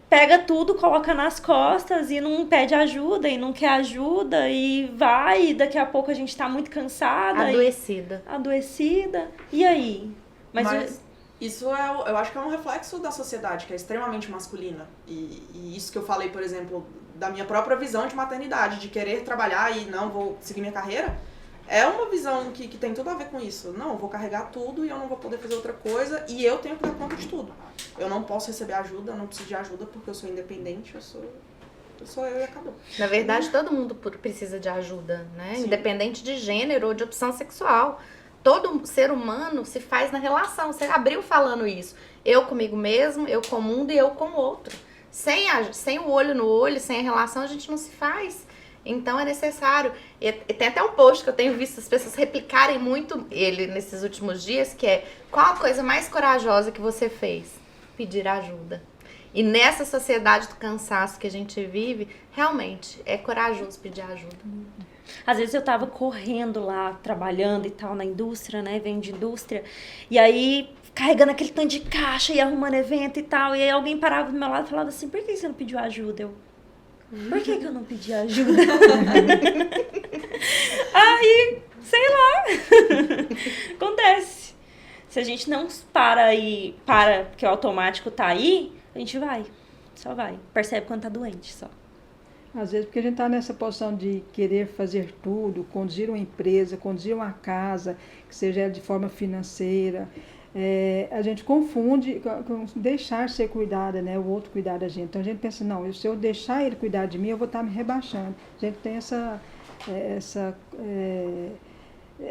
Speaker 2: pega tudo, coloca nas costas e não pede ajuda e não quer ajuda e vai, e daqui a pouco a gente tá muito cansada. Adoecida. E aí? Mas
Speaker 4: isso eu acho que é um reflexo da sociedade, que é extremamente masculina. E isso que eu falei, por exemplo, da minha própria visão de maternidade, de querer trabalhar e não vou seguir minha carreira, é uma visão que tem tudo a ver com isso. Não, eu vou carregar tudo e eu não vou poder fazer outra coisa e eu tenho que dar conta de tudo. Eu não posso receber ajuda, eu não preciso de ajuda porque eu sou independente, eu sou eu e acabou.
Speaker 1: Na verdade, todo mundo precisa de ajuda, né?
Speaker 4: Sim.
Speaker 1: Independente de gênero ou de opção sexual. Todo ser humano se faz na relação. Você abriu falando isso. Eu comigo mesmo, eu com o mundo e eu com o outro. Sem o olho no olho, sem a relação, a gente não se faz. Então é necessário. E tem até um post que eu tenho visto as pessoas replicarem muito ele nesses últimos dias, que é: qual a coisa mais corajosa que você fez? Pedir ajuda. E nessa sociedade do cansaço que a gente vive, realmente é corajoso pedir ajuda.
Speaker 2: Às vezes eu tava correndo lá, trabalhando e tal, na indústria, né? Venho de indústria. E aí carregando aquele tanto de caixa e arrumando evento e tal. E aí alguém parava do meu lado e falava assim, por que você não pediu ajuda? Eu, por que eu não pedi ajuda? Aí, sei lá, acontece. Se a gente não para porque o automático tá aí, a gente vai, só vai. Percebe quando tá doente, só.
Speaker 3: Às vezes porque a gente está nessa posição de querer fazer tudo, conduzir uma empresa, conduzir uma casa, que seja de forma financeira, a gente confunde com deixar ser cuidada, né? O outro cuidar da gente. Então a gente pensa, não, se eu deixar ele cuidar de mim, eu vou estar me rebaixando. A gente tem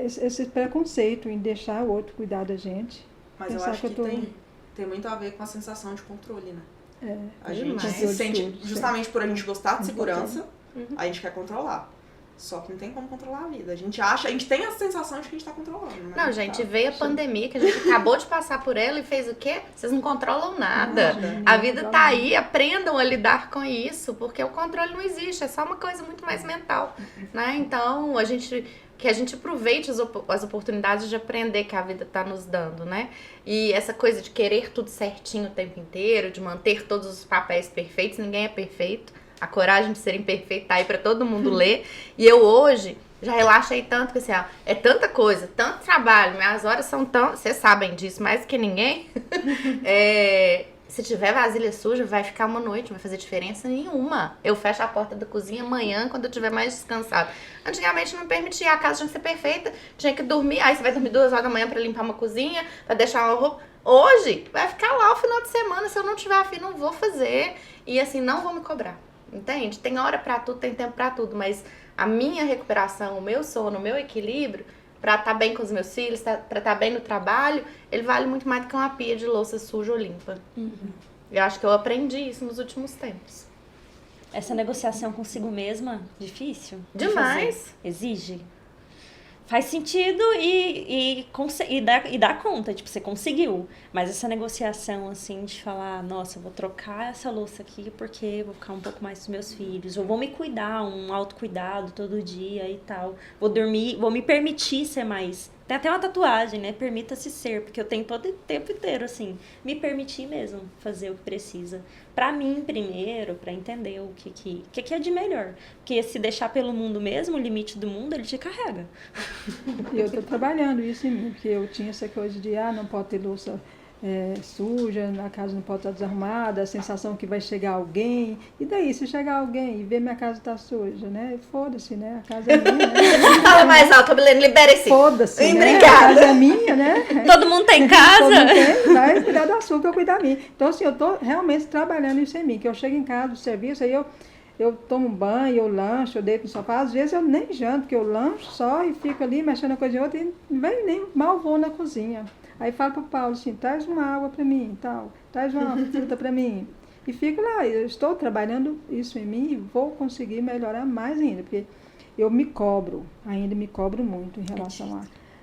Speaker 3: esse preconceito em deixar o outro cuidar da gente.
Speaker 4: Mas eu acho que tem muito a ver com a sensação de controle, né? A gente se sente, justamente por a gente gostar de segurança, a gente quer controlar. Só que não tem como controlar a vida. A gente tem a sensação de que a gente tá controlando.
Speaker 1: Não, gente, veio a pandemia, que a gente acabou de passar por ela e fez o quê? Vocês não controlam nada. A vida tá aí, aprendam a lidar com isso, porque o controle não existe, é só uma coisa muito mais mental, né? Então, que a gente aproveite as oportunidades de aprender que a vida tá nos dando, né? E essa coisa de querer tudo certinho o tempo inteiro, de manter todos os papéis perfeitos, ninguém é perfeito. A coragem de ser imperfeito tá aí pra todo mundo ler. E eu hoje já relaxei tanto que assim, ó, é tanta coisa, tanto trabalho, minhas horas são tão... Vocês sabem disso mais que ninguém. Se tiver vasilha suja, vai ficar uma noite, não vai fazer diferença nenhuma. Eu fecho a porta da cozinha amanhã, quando eu estiver mais descansado. Antigamente não permitia, a casa tinha que ser perfeita, tinha que dormir, aí você vai dormir 2 horas da manhã pra limpar uma cozinha, pra deixar uma roupa. Hoje, vai ficar lá o final de semana, se eu não tiver afim, não vou fazer. E assim, não vou me cobrar, entende? Tem hora pra tudo, tem tempo pra tudo, mas a minha recuperação, o meu sono, o meu equilíbrio, pra estar bem com os meus filhos, pra estar bem no trabalho, ele vale muito mais do que uma pia de louça suja ou limpa. Eu acho que eu aprendi isso nos últimos tempos.
Speaker 2: Essa negociação consigo mesma, difícil?
Speaker 1: Demais.
Speaker 2: Exige? Faz sentido e dá conta, tipo, você conseguiu. Mas essa negociação, assim, de falar, nossa, eu vou trocar essa louça aqui porque eu vou ficar um pouco mais com meus filhos. Eu vou me cuidar, um autocuidado todo dia e tal. Vou dormir, vou me permitir ser mais... Tem até uma tatuagem, né? Permita-se ser, porque eu tenho todo o tempo inteiro, assim, me permitir mesmo fazer o que precisa. Pra mim, primeiro, pra entender o que é de melhor. Porque se deixar pelo mundo mesmo, o limite do mundo, ele te carrega.
Speaker 3: E eu tô trabalhando isso em mim, porque eu tinha essa coisa de, não pode ter louça suja, a casa não pode estar desarrumada, a sensação que vai chegar alguém. E daí, se chegar alguém e ver minha casa tá suja, né? Foda-se, né? A casa é minha, né?
Speaker 1: Fala mais alto, Milene, libere-se.
Speaker 3: Foda-se, né?
Speaker 1: Obrigada.
Speaker 3: A casa é minha, né?
Speaker 2: Todo mundo tem casa?
Speaker 3: Todo mundo tem, vai cuidar da sua, que eu cuidar da minha. Então, assim, eu tô realmente trabalhando isso em mim, que eu chego em casa do serviço, aí eu tomo banho, eu lancho, eu deito no sofá. Às vezes eu nem janto, porque eu lancho só e fico ali mexendo uma coisa de outra e nem mal vou na cozinha. Aí falo pro Paulo assim, traz uma água pra mim, tal, traz uma fruta pra mim. E fico lá, eu estou trabalhando isso em mim e vou conseguir melhorar mais ainda, porque eu ainda me cobro muito em relação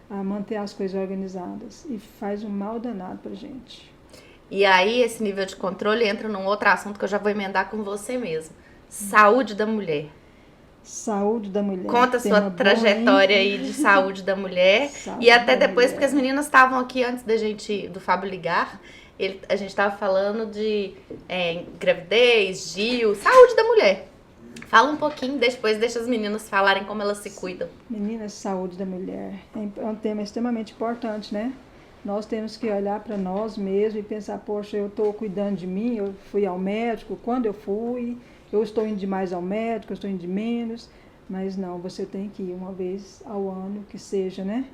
Speaker 3: a manter as coisas organizadas. E faz um mal danado pra gente.
Speaker 1: E aí, esse nível de controle entra num outro assunto que eu já vou emendar com você mesmo. Saúde da mulher.
Speaker 3: Saúde da mulher.
Speaker 1: Conta a sua trajetória aí de saúde da mulher. E até depois, porque as meninas estavam aqui antes do Fábio ligar, a gente estava falando de gravidez, Gil, saúde da mulher. Fala um pouquinho, depois deixa as meninas falarem como elas se cuidam.
Speaker 3: Meninas, saúde da mulher é um tema extremamente importante, né? Nós temos que olhar para nós mesmos e pensar, poxa, eu estou cuidando de mim, eu fui ao médico, quando eu fui... Eu estou indo demais ao médico, eu estou indo de menos, mas não, você tem que ir uma vez ao ano, que seja, né?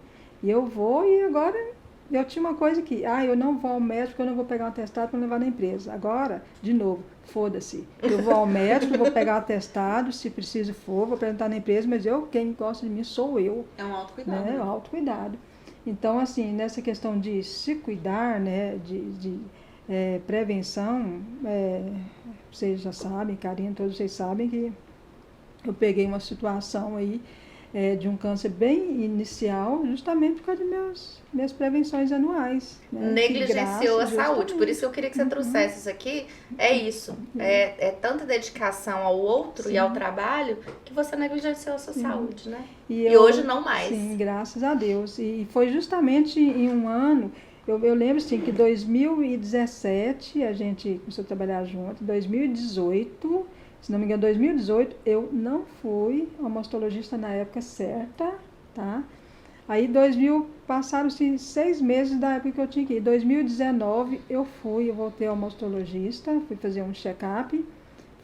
Speaker 3: E eu vou, e agora eu tinha uma coisa que, eu não vou ao médico, eu não vou pegar um atestado para levar na empresa. Agora, de novo, foda-se. Eu vou ao médico, vou pegar um atestado, se preciso for, vou apresentar na empresa, mas quem gosta de mim sou eu.
Speaker 4: É um autocuidado.
Speaker 3: Né? É um autocuidado. Então, assim, nessa questão de se cuidar, né, de prevenção, vocês já sabem, Karina, todos vocês sabem que eu peguei uma situação aí de um câncer bem inicial, justamente por causa das minhas prevenções anuais. Né?
Speaker 1: Negligenciou a saúde, por isso que eu queria que você trouxesse isso aqui. É isso, é tanta dedicação ao outro e ao trabalho que você negligenciou a sua saúde, né? E hoje não mais.
Speaker 3: Sim, graças a Deus. E foi justamente em um ano, Eu lembro, assim, que em 2017 a gente começou a trabalhar junto. Em 2018, se não me engano, 2018, eu não fui uma mastologista na época certa, tá? Aí, passaram-se 6 meses da época que eu tinha que ir. Em 2019, eu voltei ao mastologista, fui fazer um check-up.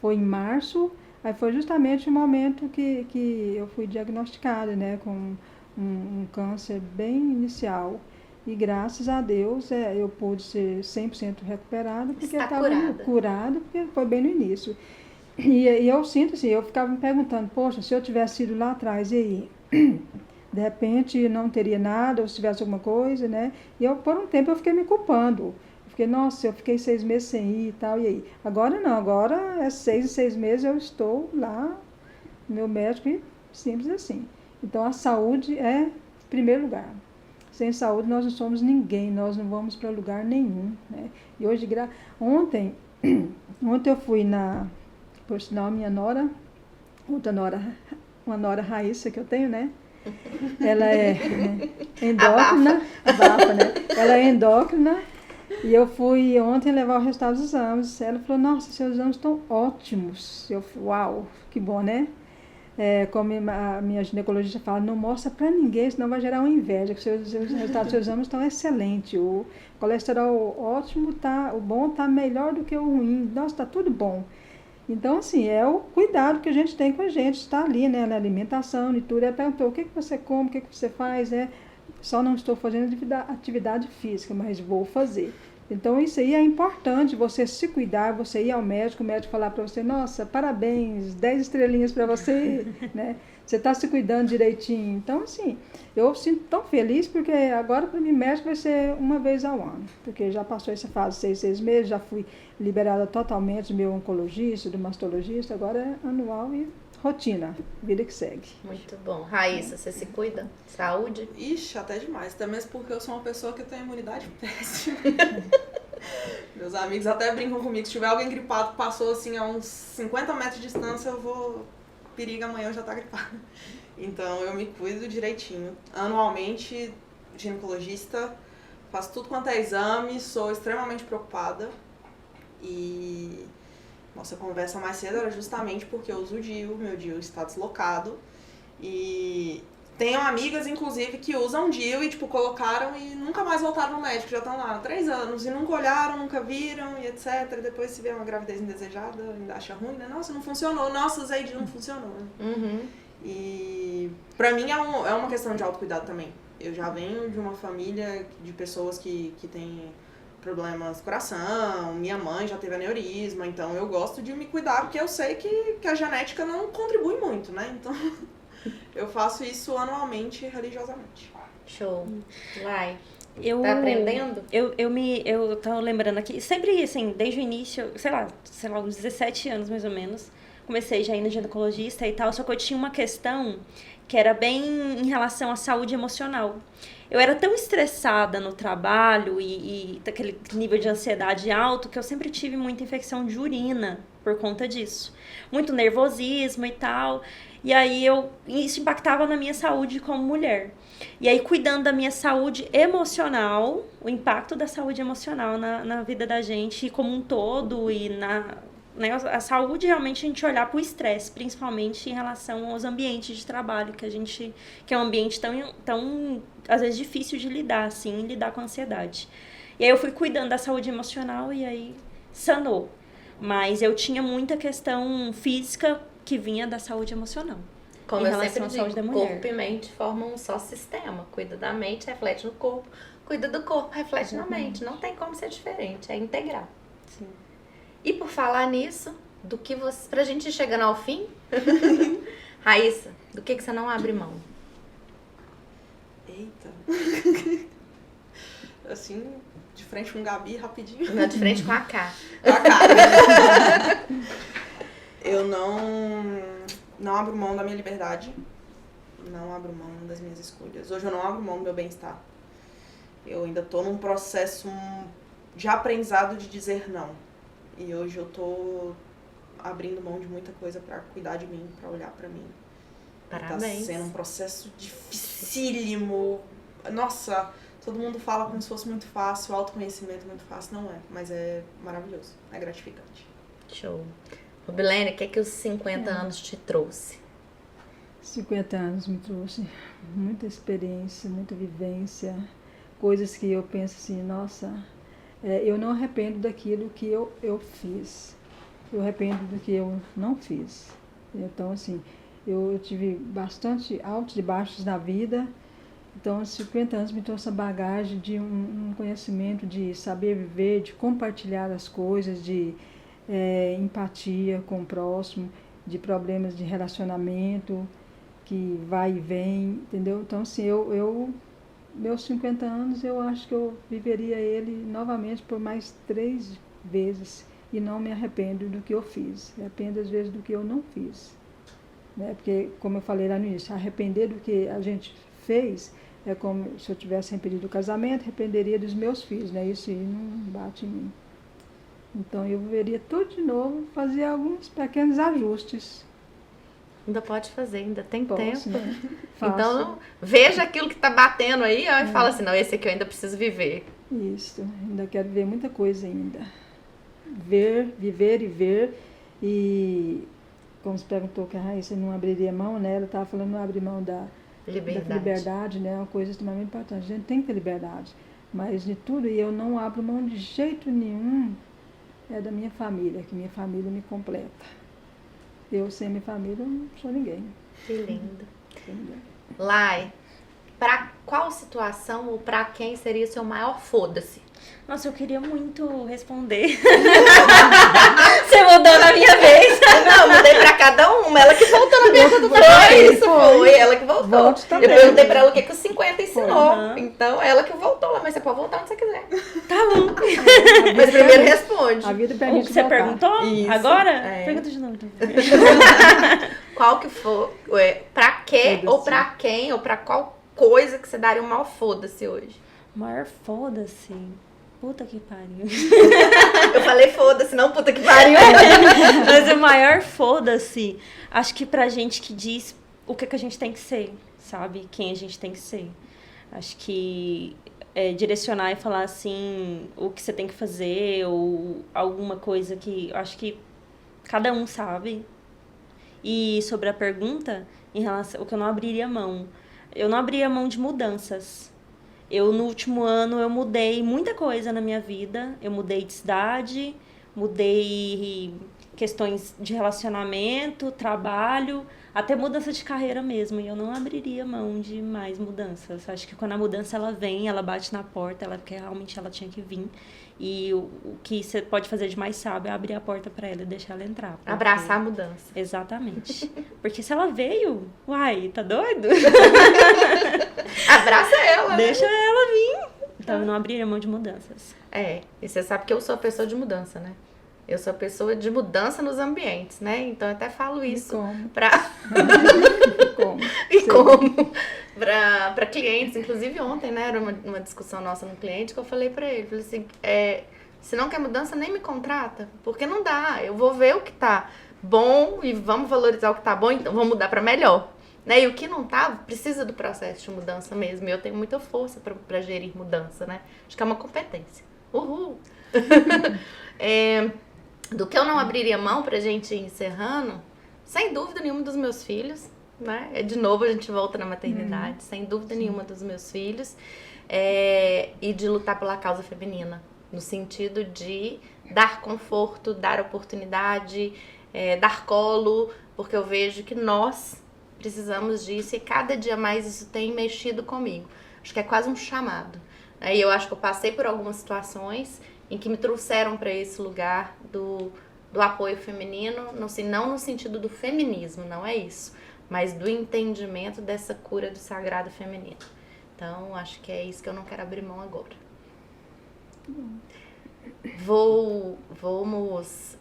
Speaker 3: Foi em março, aí foi justamente o momento que eu fui diagnosticada, né, com um câncer bem inicial. E graças a Deus eu pude ser 100% recuperada, porque eu estava curada, porque foi bem no início. E eu sinto assim, eu ficava me perguntando, poxa, se eu tivesse ido lá atrás, e aí? De repente não teria nada, ou se tivesse alguma coisa, né? E por um tempo eu fiquei me culpando. Fiquei, nossa, eu fiquei 6 meses sem ir e tal, e aí? Agora não, agora é 6 em 6 meses eu estou lá, meu médico, e simples assim. Então a saúde é em primeiro lugar. Sem saúde nós não somos ninguém, nós não vamos para lugar nenhum, né? E hoje, ontem eu fui por sinal, minha nora, uma nora Raíssa que eu tenho, né? Ela é endócrina, abafa, né? Ela é endócrina. E eu fui ontem levar o resultado dos exames. Ela falou, nossa, seus exames estão ótimos. Eu falei, uau, que bom, né? Como a minha ginecologista fala, não mostra para ninguém, senão vai gerar uma inveja, que os resultados dos seus exames estão excelentes. O colesterol ótimo, o bom está melhor do que o ruim. Nossa, está tudo bom. Então, assim, é o cuidado que a gente tem com a gente, está ali, né, na alimentação e tudo. Ela perguntou, o que você come, o que você faz, Só não estou fazendo atividade física, mas vou fazer. Então, isso aí é importante, você se cuidar, você ir ao médico, o médico falar para você, nossa, parabéns, 10 estrelinhas para você, né? Você está se cuidando direitinho. Então, assim, eu sinto tão feliz, porque agora para mim médico vai ser uma vez ao ano, porque já passou essa fase de 6 meses, já fui liberada totalmente do meu oncologista, do mastologista, agora é anual e rotina, vida que segue.
Speaker 1: Muito bom. Raíssa, você se cuida? Saúde?
Speaker 4: Ixi, até demais. Até mesmo porque eu sou uma pessoa que tem imunidade péssima. Meus amigos até brincam comigo. Se tiver alguém gripado que passou assim a uns 50 metros de distância, eu vou... Perigo, amanhã eu já tá gripada. Então eu me cuido direitinho. Anualmente, ginecologista, faço tudo quanto é exame, sou extremamente preocupada. E... Nossa conversa mais cedo era justamente porque eu uso o DIU, meu DIU está deslocado. E tenho amigas, inclusive, que usam DIU e, tipo, colocaram e nunca mais voltaram no médico. Já estão lá há 3 anos e nunca olharam, nunca viram e etc. Depois se vê uma gravidez indesejada, ainda acha ruim, né? Nossa, não funcionou. Nossa, usei DIU, não funcionou.
Speaker 1: Uhum.
Speaker 4: E pra mim é uma questão de autocuidado também. Eu já venho de uma família de pessoas que têm problemas de coração, minha mãe já teve aneurisma, então eu gosto de me cuidar porque eu sei que a genética não contribui muito, né? Então eu faço isso anualmente, religiosamente.
Speaker 1: Show. Vai.
Speaker 2: Tá
Speaker 1: aprendendo?
Speaker 2: Eu tô lembrando aqui, sempre assim, desde o início, sei lá, uns 17 anos mais ou menos, comecei já indo ginecologista e tal, só que eu tinha uma questão que era bem em relação à saúde emocional. Eu era tão estressada no trabalho e aquele nível de ansiedade alto que eu sempre tive muita infecção de urina por conta disso. Muito nervosismo e tal. E aí isso impactava na minha saúde como mulher. E aí, cuidando da minha saúde emocional, o impacto da saúde emocional na vida da gente como um todo e né, a saúde, realmente, a gente olhar para o estresse, principalmente em relação aos ambientes de trabalho, que é um ambiente tão, às vezes, difícil de lidar, assim, lidar com a ansiedade. E aí eu fui cuidando da saúde emocional e aí sanou. Mas eu tinha muita questão física que vinha da saúde emocional.
Speaker 1: Como
Speaker 2: em
Speaker 1: eu
Speaker 2: relação
Speaker 1: sempre
Speaker 2: à saúde da
Speaker 1: digo,
Speaker 2: mulher.
Speaker 1: corpo e mente formam um só sistema. Cuida da mente, reflete no corpo. Cuida do corpo, reflete na mente. Não tem como ser diferente, é integral.
Speaker 2: Sim.
Speaker 1: E por falar nisso, pra gente ir chegando ao fim, Raíssa, do que você não abre mão?
Speaker 4: Eita. Assim, de frente com o Gabi, rapidinho.
Speaker 1: Não, de frente com a K.
Speaker 4: Com a cara. Eu não abro mão da minha liberdade. Não abro mão das minhas escolhas. Hoje eu não abro mão do meu bem-estar. Eu ainda tô num processo de aprendizado de dizer não. E hoje eu tô abrindo mão de muita coisa pra cuidar de mim, pra olhar pra mim.
Speaker 1: Parabéns.
Speaker 4: Tá sendo um processo dificílimo. Nossa, Todo mundo fala como se fosse muito fácil, o autoconhecimento muito fácil. Não é, mas é maravilhoso, é gratificante.
Speaker 1: Show. Robilene, o que é que os 50 anos te trouxe?
Speaker 3: 50 anos me trouxe muita experiência, muita vivência, coisas que eu penso assim, nossa, eu não arrependo daquilo que eu fiz. Eu arrependo do que eu não fiz. Então, assim, eu tive bastante altos e baixos na vida. Então, os 50 anos me trouxe a bagagem de um conhecimento, de saber viver, de compartilhar as coisas, de empatia com o próximo, de problemas de relacionamento, que vai e vem, entendeu? Então, assim, meus 50 anos, eu acho que eu viveria ele novamente por mais 3 vezes e não me arrependo do que eu fiz. Me arrependo, às vezes, do que eu não fiz. Né? Porque, como eu falei lá no início, arrepender do que a gente fez é como se eu tivesse arrependido do casamento, arrependeria dos meus filhos, né? Isso aí não bate em mim. Então, eu viveria tudo de novo, fazer alguns pequenos ajustes.
Speaker 1: Ainda pode fazer, ainda tem
Speaker 3: Posso,
Speaker 1: tempo.
Speaker 3: né?
Speaker 1: Então, veja aquilo que tá batendo aí, ó, e fala assim, não, esse aqui eu ainda preciso viver.
Speaker 3: Isso, ainda quero ver muita coisa ainda. Viver e ver. E, como se perguntou que a Raíssa não abriria mão, né? Ela estava falando não abrir mão da liberdade, né? É uma coisa extremamente importante. A gente tem que ter liberdade. Mas de tudo, e eu não abro mão de jeito nenhum, é da minha família, que minha família me completa. Eu sem minha família eu não sou ninguém.
Speaker 1: Que lindo.
Speaker 3: Sou ninguém.
Speaker 1: Lai, pra qual situação ou pra quem seria o seu maior foda-se?
Speaker 2: Nossa, eu queria muito responder. Você mudou na minha vez.
Speaker 1: Não, eu mudei pra cada uma. Ela que voltou na pergunta também. Foi ela que voltou.
Speaker 3: Volte também.
Speaker 1: Eu perguntei pra ela o que os 50 ensinou.
Speaker 2: Uhum.
Speaker 1: Então, ela que voltou lá. Mas você pode voltar onde você quiser.
Speaker 2: Tá bom.
Speaker 1: Mas primeiro responde.
Speaker 3: A vida
Speaker 2: O
Speaker 3: permite
Speaker 2: que você
Speaker 3: voltar.
Speaker 2: perguntou?
Speaker 1: Isso.
Speaker 2: Agora?
Speaker 1: É.
Speaker 2: Pergunta de novo. Então.
Speaker 1: Qual que for, pra quê
Speaker 3: Foda-se.
Speaker 1: ou pra quem ou pra qual coisa que você daria um maior foda-se hoje?
Speaker 2: Maior foda-se. Puta que pariu.
Speaker 1: Eu falei foda-se, não puta que pariu.
Speaker 2: Mas o maior foda-se, acho que pra gente que diz o que a gente tem que ser, sabe? Quem a gente tem que ser. Acho que direcionar e falar assim, o que você tem que fazer, ou alguma coisa que acho que cada um sabe. E sobre a pergunta, em relação ao que eu não abriria mão. Eu não abriria mão de mudanças. No último ano, eu mudei muita coisa na minha vida. Eu mudei de cidade, mudei questões de relacionamento, trabalho, até mudança de carreira mesmo. E eu não abriria mão de mais mudanças. Acho que quando a mudança ela vem, ela bate na porta, porque realmente ela tinha que vir. E o que você pode fazer de mais sábio é abrir a porta para ela e deixar ela entrar. Porque...
Speaker 1: Abraçar a mudança.
Speaker 2: Exatamente. Porque se ela veio, uai, tá doido?
Speaker 1: Abraça ela. Né?
Speaker 2: Deixa ela vir. Então eu não abriria mão de mudanças.
Speaker 1: E você sabe que eu sou a pessoa de mudança, né? Eu sou a pessoa de mudança nos ambientes, né? Então eu até falo isso
Speaker 3: como?
Speaker 1: pra...
Speaker 3: Como?
Speaker 1: E como? Pra clientes, inclusive ontem, né? Era uma discussão nossa no cliente que eu falei pra ele. Falei assim, se não quer mudança, nem me contrata. Porque não dá. Eu vou ver o que tá bom e vamos valorizar o que tá bom, então vamos mudar pra melhor. Né? E o que não tá, precisa do processo de mudança mesmo. E eu tenho muita força pra gerir mudança, né? Acho que é uma competência. Uhul! Do que eu não abriria mão pra gente ir encerrando, sem dúvida nenhuma dos meus filhos, né? De novo a gente volta na maternidade, sem dúvida nenhuma dos meus filhos, e de lutar pela causa feminina, no sentido de dar conforto, dar oportunidade, dar colo, porque eu vejo que nós precisamos disso e cada dia mais isso tem mexido comigo. Acho que é quase um chamado. E eu acho que eu passei por algumas situações em que me trouxeram para esse lugar do apoio feminino, não no sentido do feminismo, não é isso, mas do entendimento dessa cura do sagrado feminino. Então, acho que é isso que eu não quero abrir mão agora. Vamos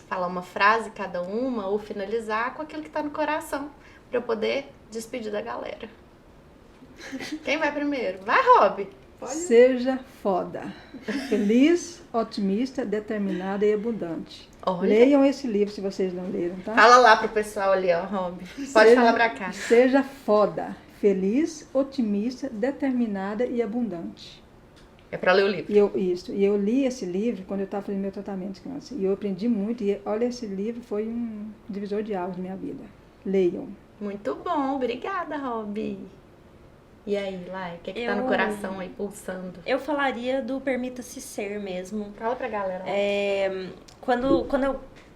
Speaker 1: falar uma frase cada uma ou finalizar com aquilo que está no coração, para eu poder despedir da galera. Quem vai primeiro? Vai, Rob!
Speaker 3: Seja foda. Feliz, otimista, determinada e abundante.
Speaker 1: Olha.
Speaker 3: Leiam esse livro se vocês não leram, tá?
Speaker 1: Fala lá pro pessoal ali, ó, Rob. Pode falar pra cá.
Speaker 3: Seja foda. feliz, otimista, determinada e abundante.
Speaker 1: É pra ler o livro.
Speaker 3: E eu li esse livro quando eu estava fazendo meu tratamento de câncer. E eu aprendi muito. E olha, esse livro foi um divisor de águas na minha vida. Leiam.
Speaker 1: Muito bom, obrigada, Rob. E aí, Lai, o que tá no coração aí, pulsando?
Speaker 2: Eu falaria do Permita-se Ser mesmo.
Speaker 1: Fala pra galera.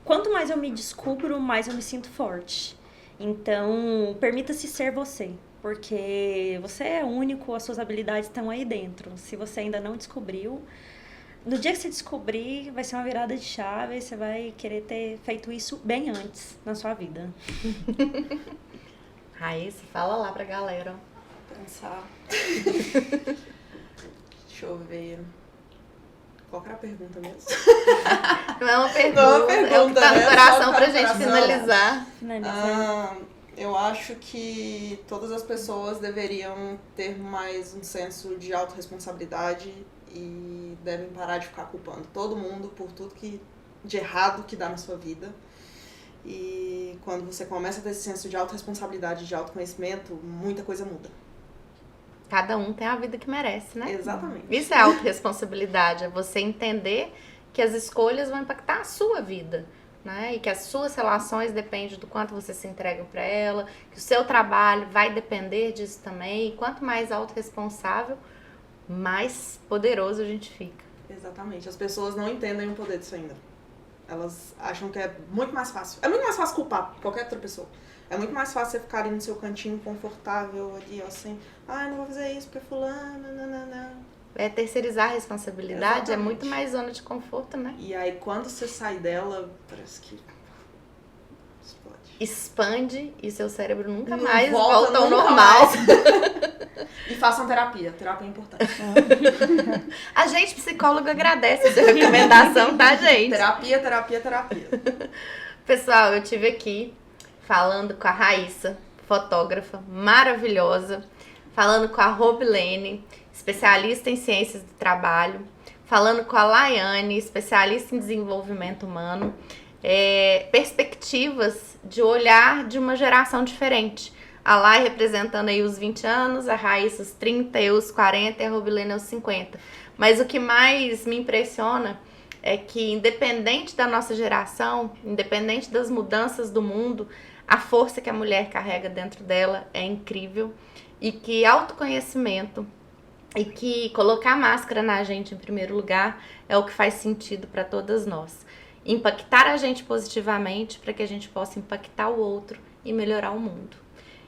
Speaker 2: Quanto mais eu me descubro, mais eu me sinto forte. Então, permita-se ser você. Porque você é único, as suas habilidades estão aí dentro. Se você ainda não descobriu, no dia que você descobrir, vai ser uma virada de chave e você vai querer ter feito isso bem antes na sua vida.
Speaker 1: Raíssa, fala lá pra galera.
Speaker 4: Pensar. Deixa eu ver. Qual que era a pergunta mesmo?
Speaker 1: Não é uma pergunta,
Speaker 4: Não é uma pergunta,
Speaker 1: é o que tá no
Speaker 4: né?
Speaker 1: coração
Speaker 4: Só
Speaker 1: pra
Speaker 4: tá
Speaker 1: gente
Speaker 4: no coração.
Speaker 1: finalizar.
Speaker 4: Eu acho que todas as pessoas deveriam ter mais um senso de autorresponsabilidade e devem parar de ficar culpando todo mundo por tudo de errado que dá na sua vida. E quando você começa a ter esse senso de autorresponsabilidade e de autoconhecimento, muita coisa muda.
Speaker 1: Cada um tem a vida que merece, né?
Speaker 4: Exatamente.
Speaker 1: Isso é autorresponsabilidade, é você entender que as escolhas vão impactar a sua vida, né? E que as suas relações dependem do quanto você se entrega para ela, que o seu trabalho vai depender disso também. E quanto mais autorresponsável, mais poderoso a gente fica.
Speaker 4: Exatamente. As pessoas não entendem o poder disso ainda. Elas acham que é muito mais fácil. É muito mais fácil culpar qualquer outra pessoa. É muito mais fácil você ficar ali no seu cantinho confortável, ali, assim, não vou fazer isso porque fulano, não.
Speaker 1: É terceirizar a responsabilidade,
Speaker 4: Exatamente.
Speaker 1: é muito mais zona de conforto, né?
Speaker 4: E aí, quando você sai dela, parece que explode.
Speaker 1: Expande e seu cérebro nunca
Speaker 4: Não
Speaker 1: mais
Speaker 4: volta
Speaker 1: volta ao
Speaker 4: nunca
Speaker 1: normal.
Speaker 4: E façam terapia. Terapia é importante.
Speaker 1: A gente, psicólogo, agradece essa recomendação, tá, gente?
Speaker 4: Terapia.
Speaker 1: Pessoal, eu tive aqui falando com a Raíssa, fotógrafa maravilhosa, falando com a Robilene, especialista em ciências do trabalho, falando com a Laiane, especialista em desenvolvimento humano, perspectivas de olhar de uma geração diferente. A Lai representando aí os 20 anos, a Raíssa os 30, eu os 40 e a Robilene os 50. Mas o que mais me impressiona é que, independente da nossa geração, independente das mudanças do mundo, a força que a mulher carrega dentro dela é incrível e que autoconhecimento e que colocar máscara na gente em primeiro lugar é o que faz sentido para todas nós. Impactar a gente positivamente para que a gente possa impactar o outro e melhorar o mundo.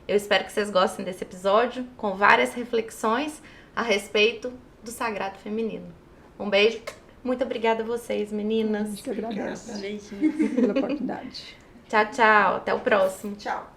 Speaker 1: Eu espero que vocês gostem desse episódio com várias reflexões a respeito do sagrado feminino. Um beijo. Muito obrigada a vocês, meninas.
Speaker 3: Eu agradeço
Speaker 2: Beijinhos.
Speaker 3: pela oportunidade.
Speaker 1: Tchau, tchau. Até o próximo.
Speaker 4: Tchau.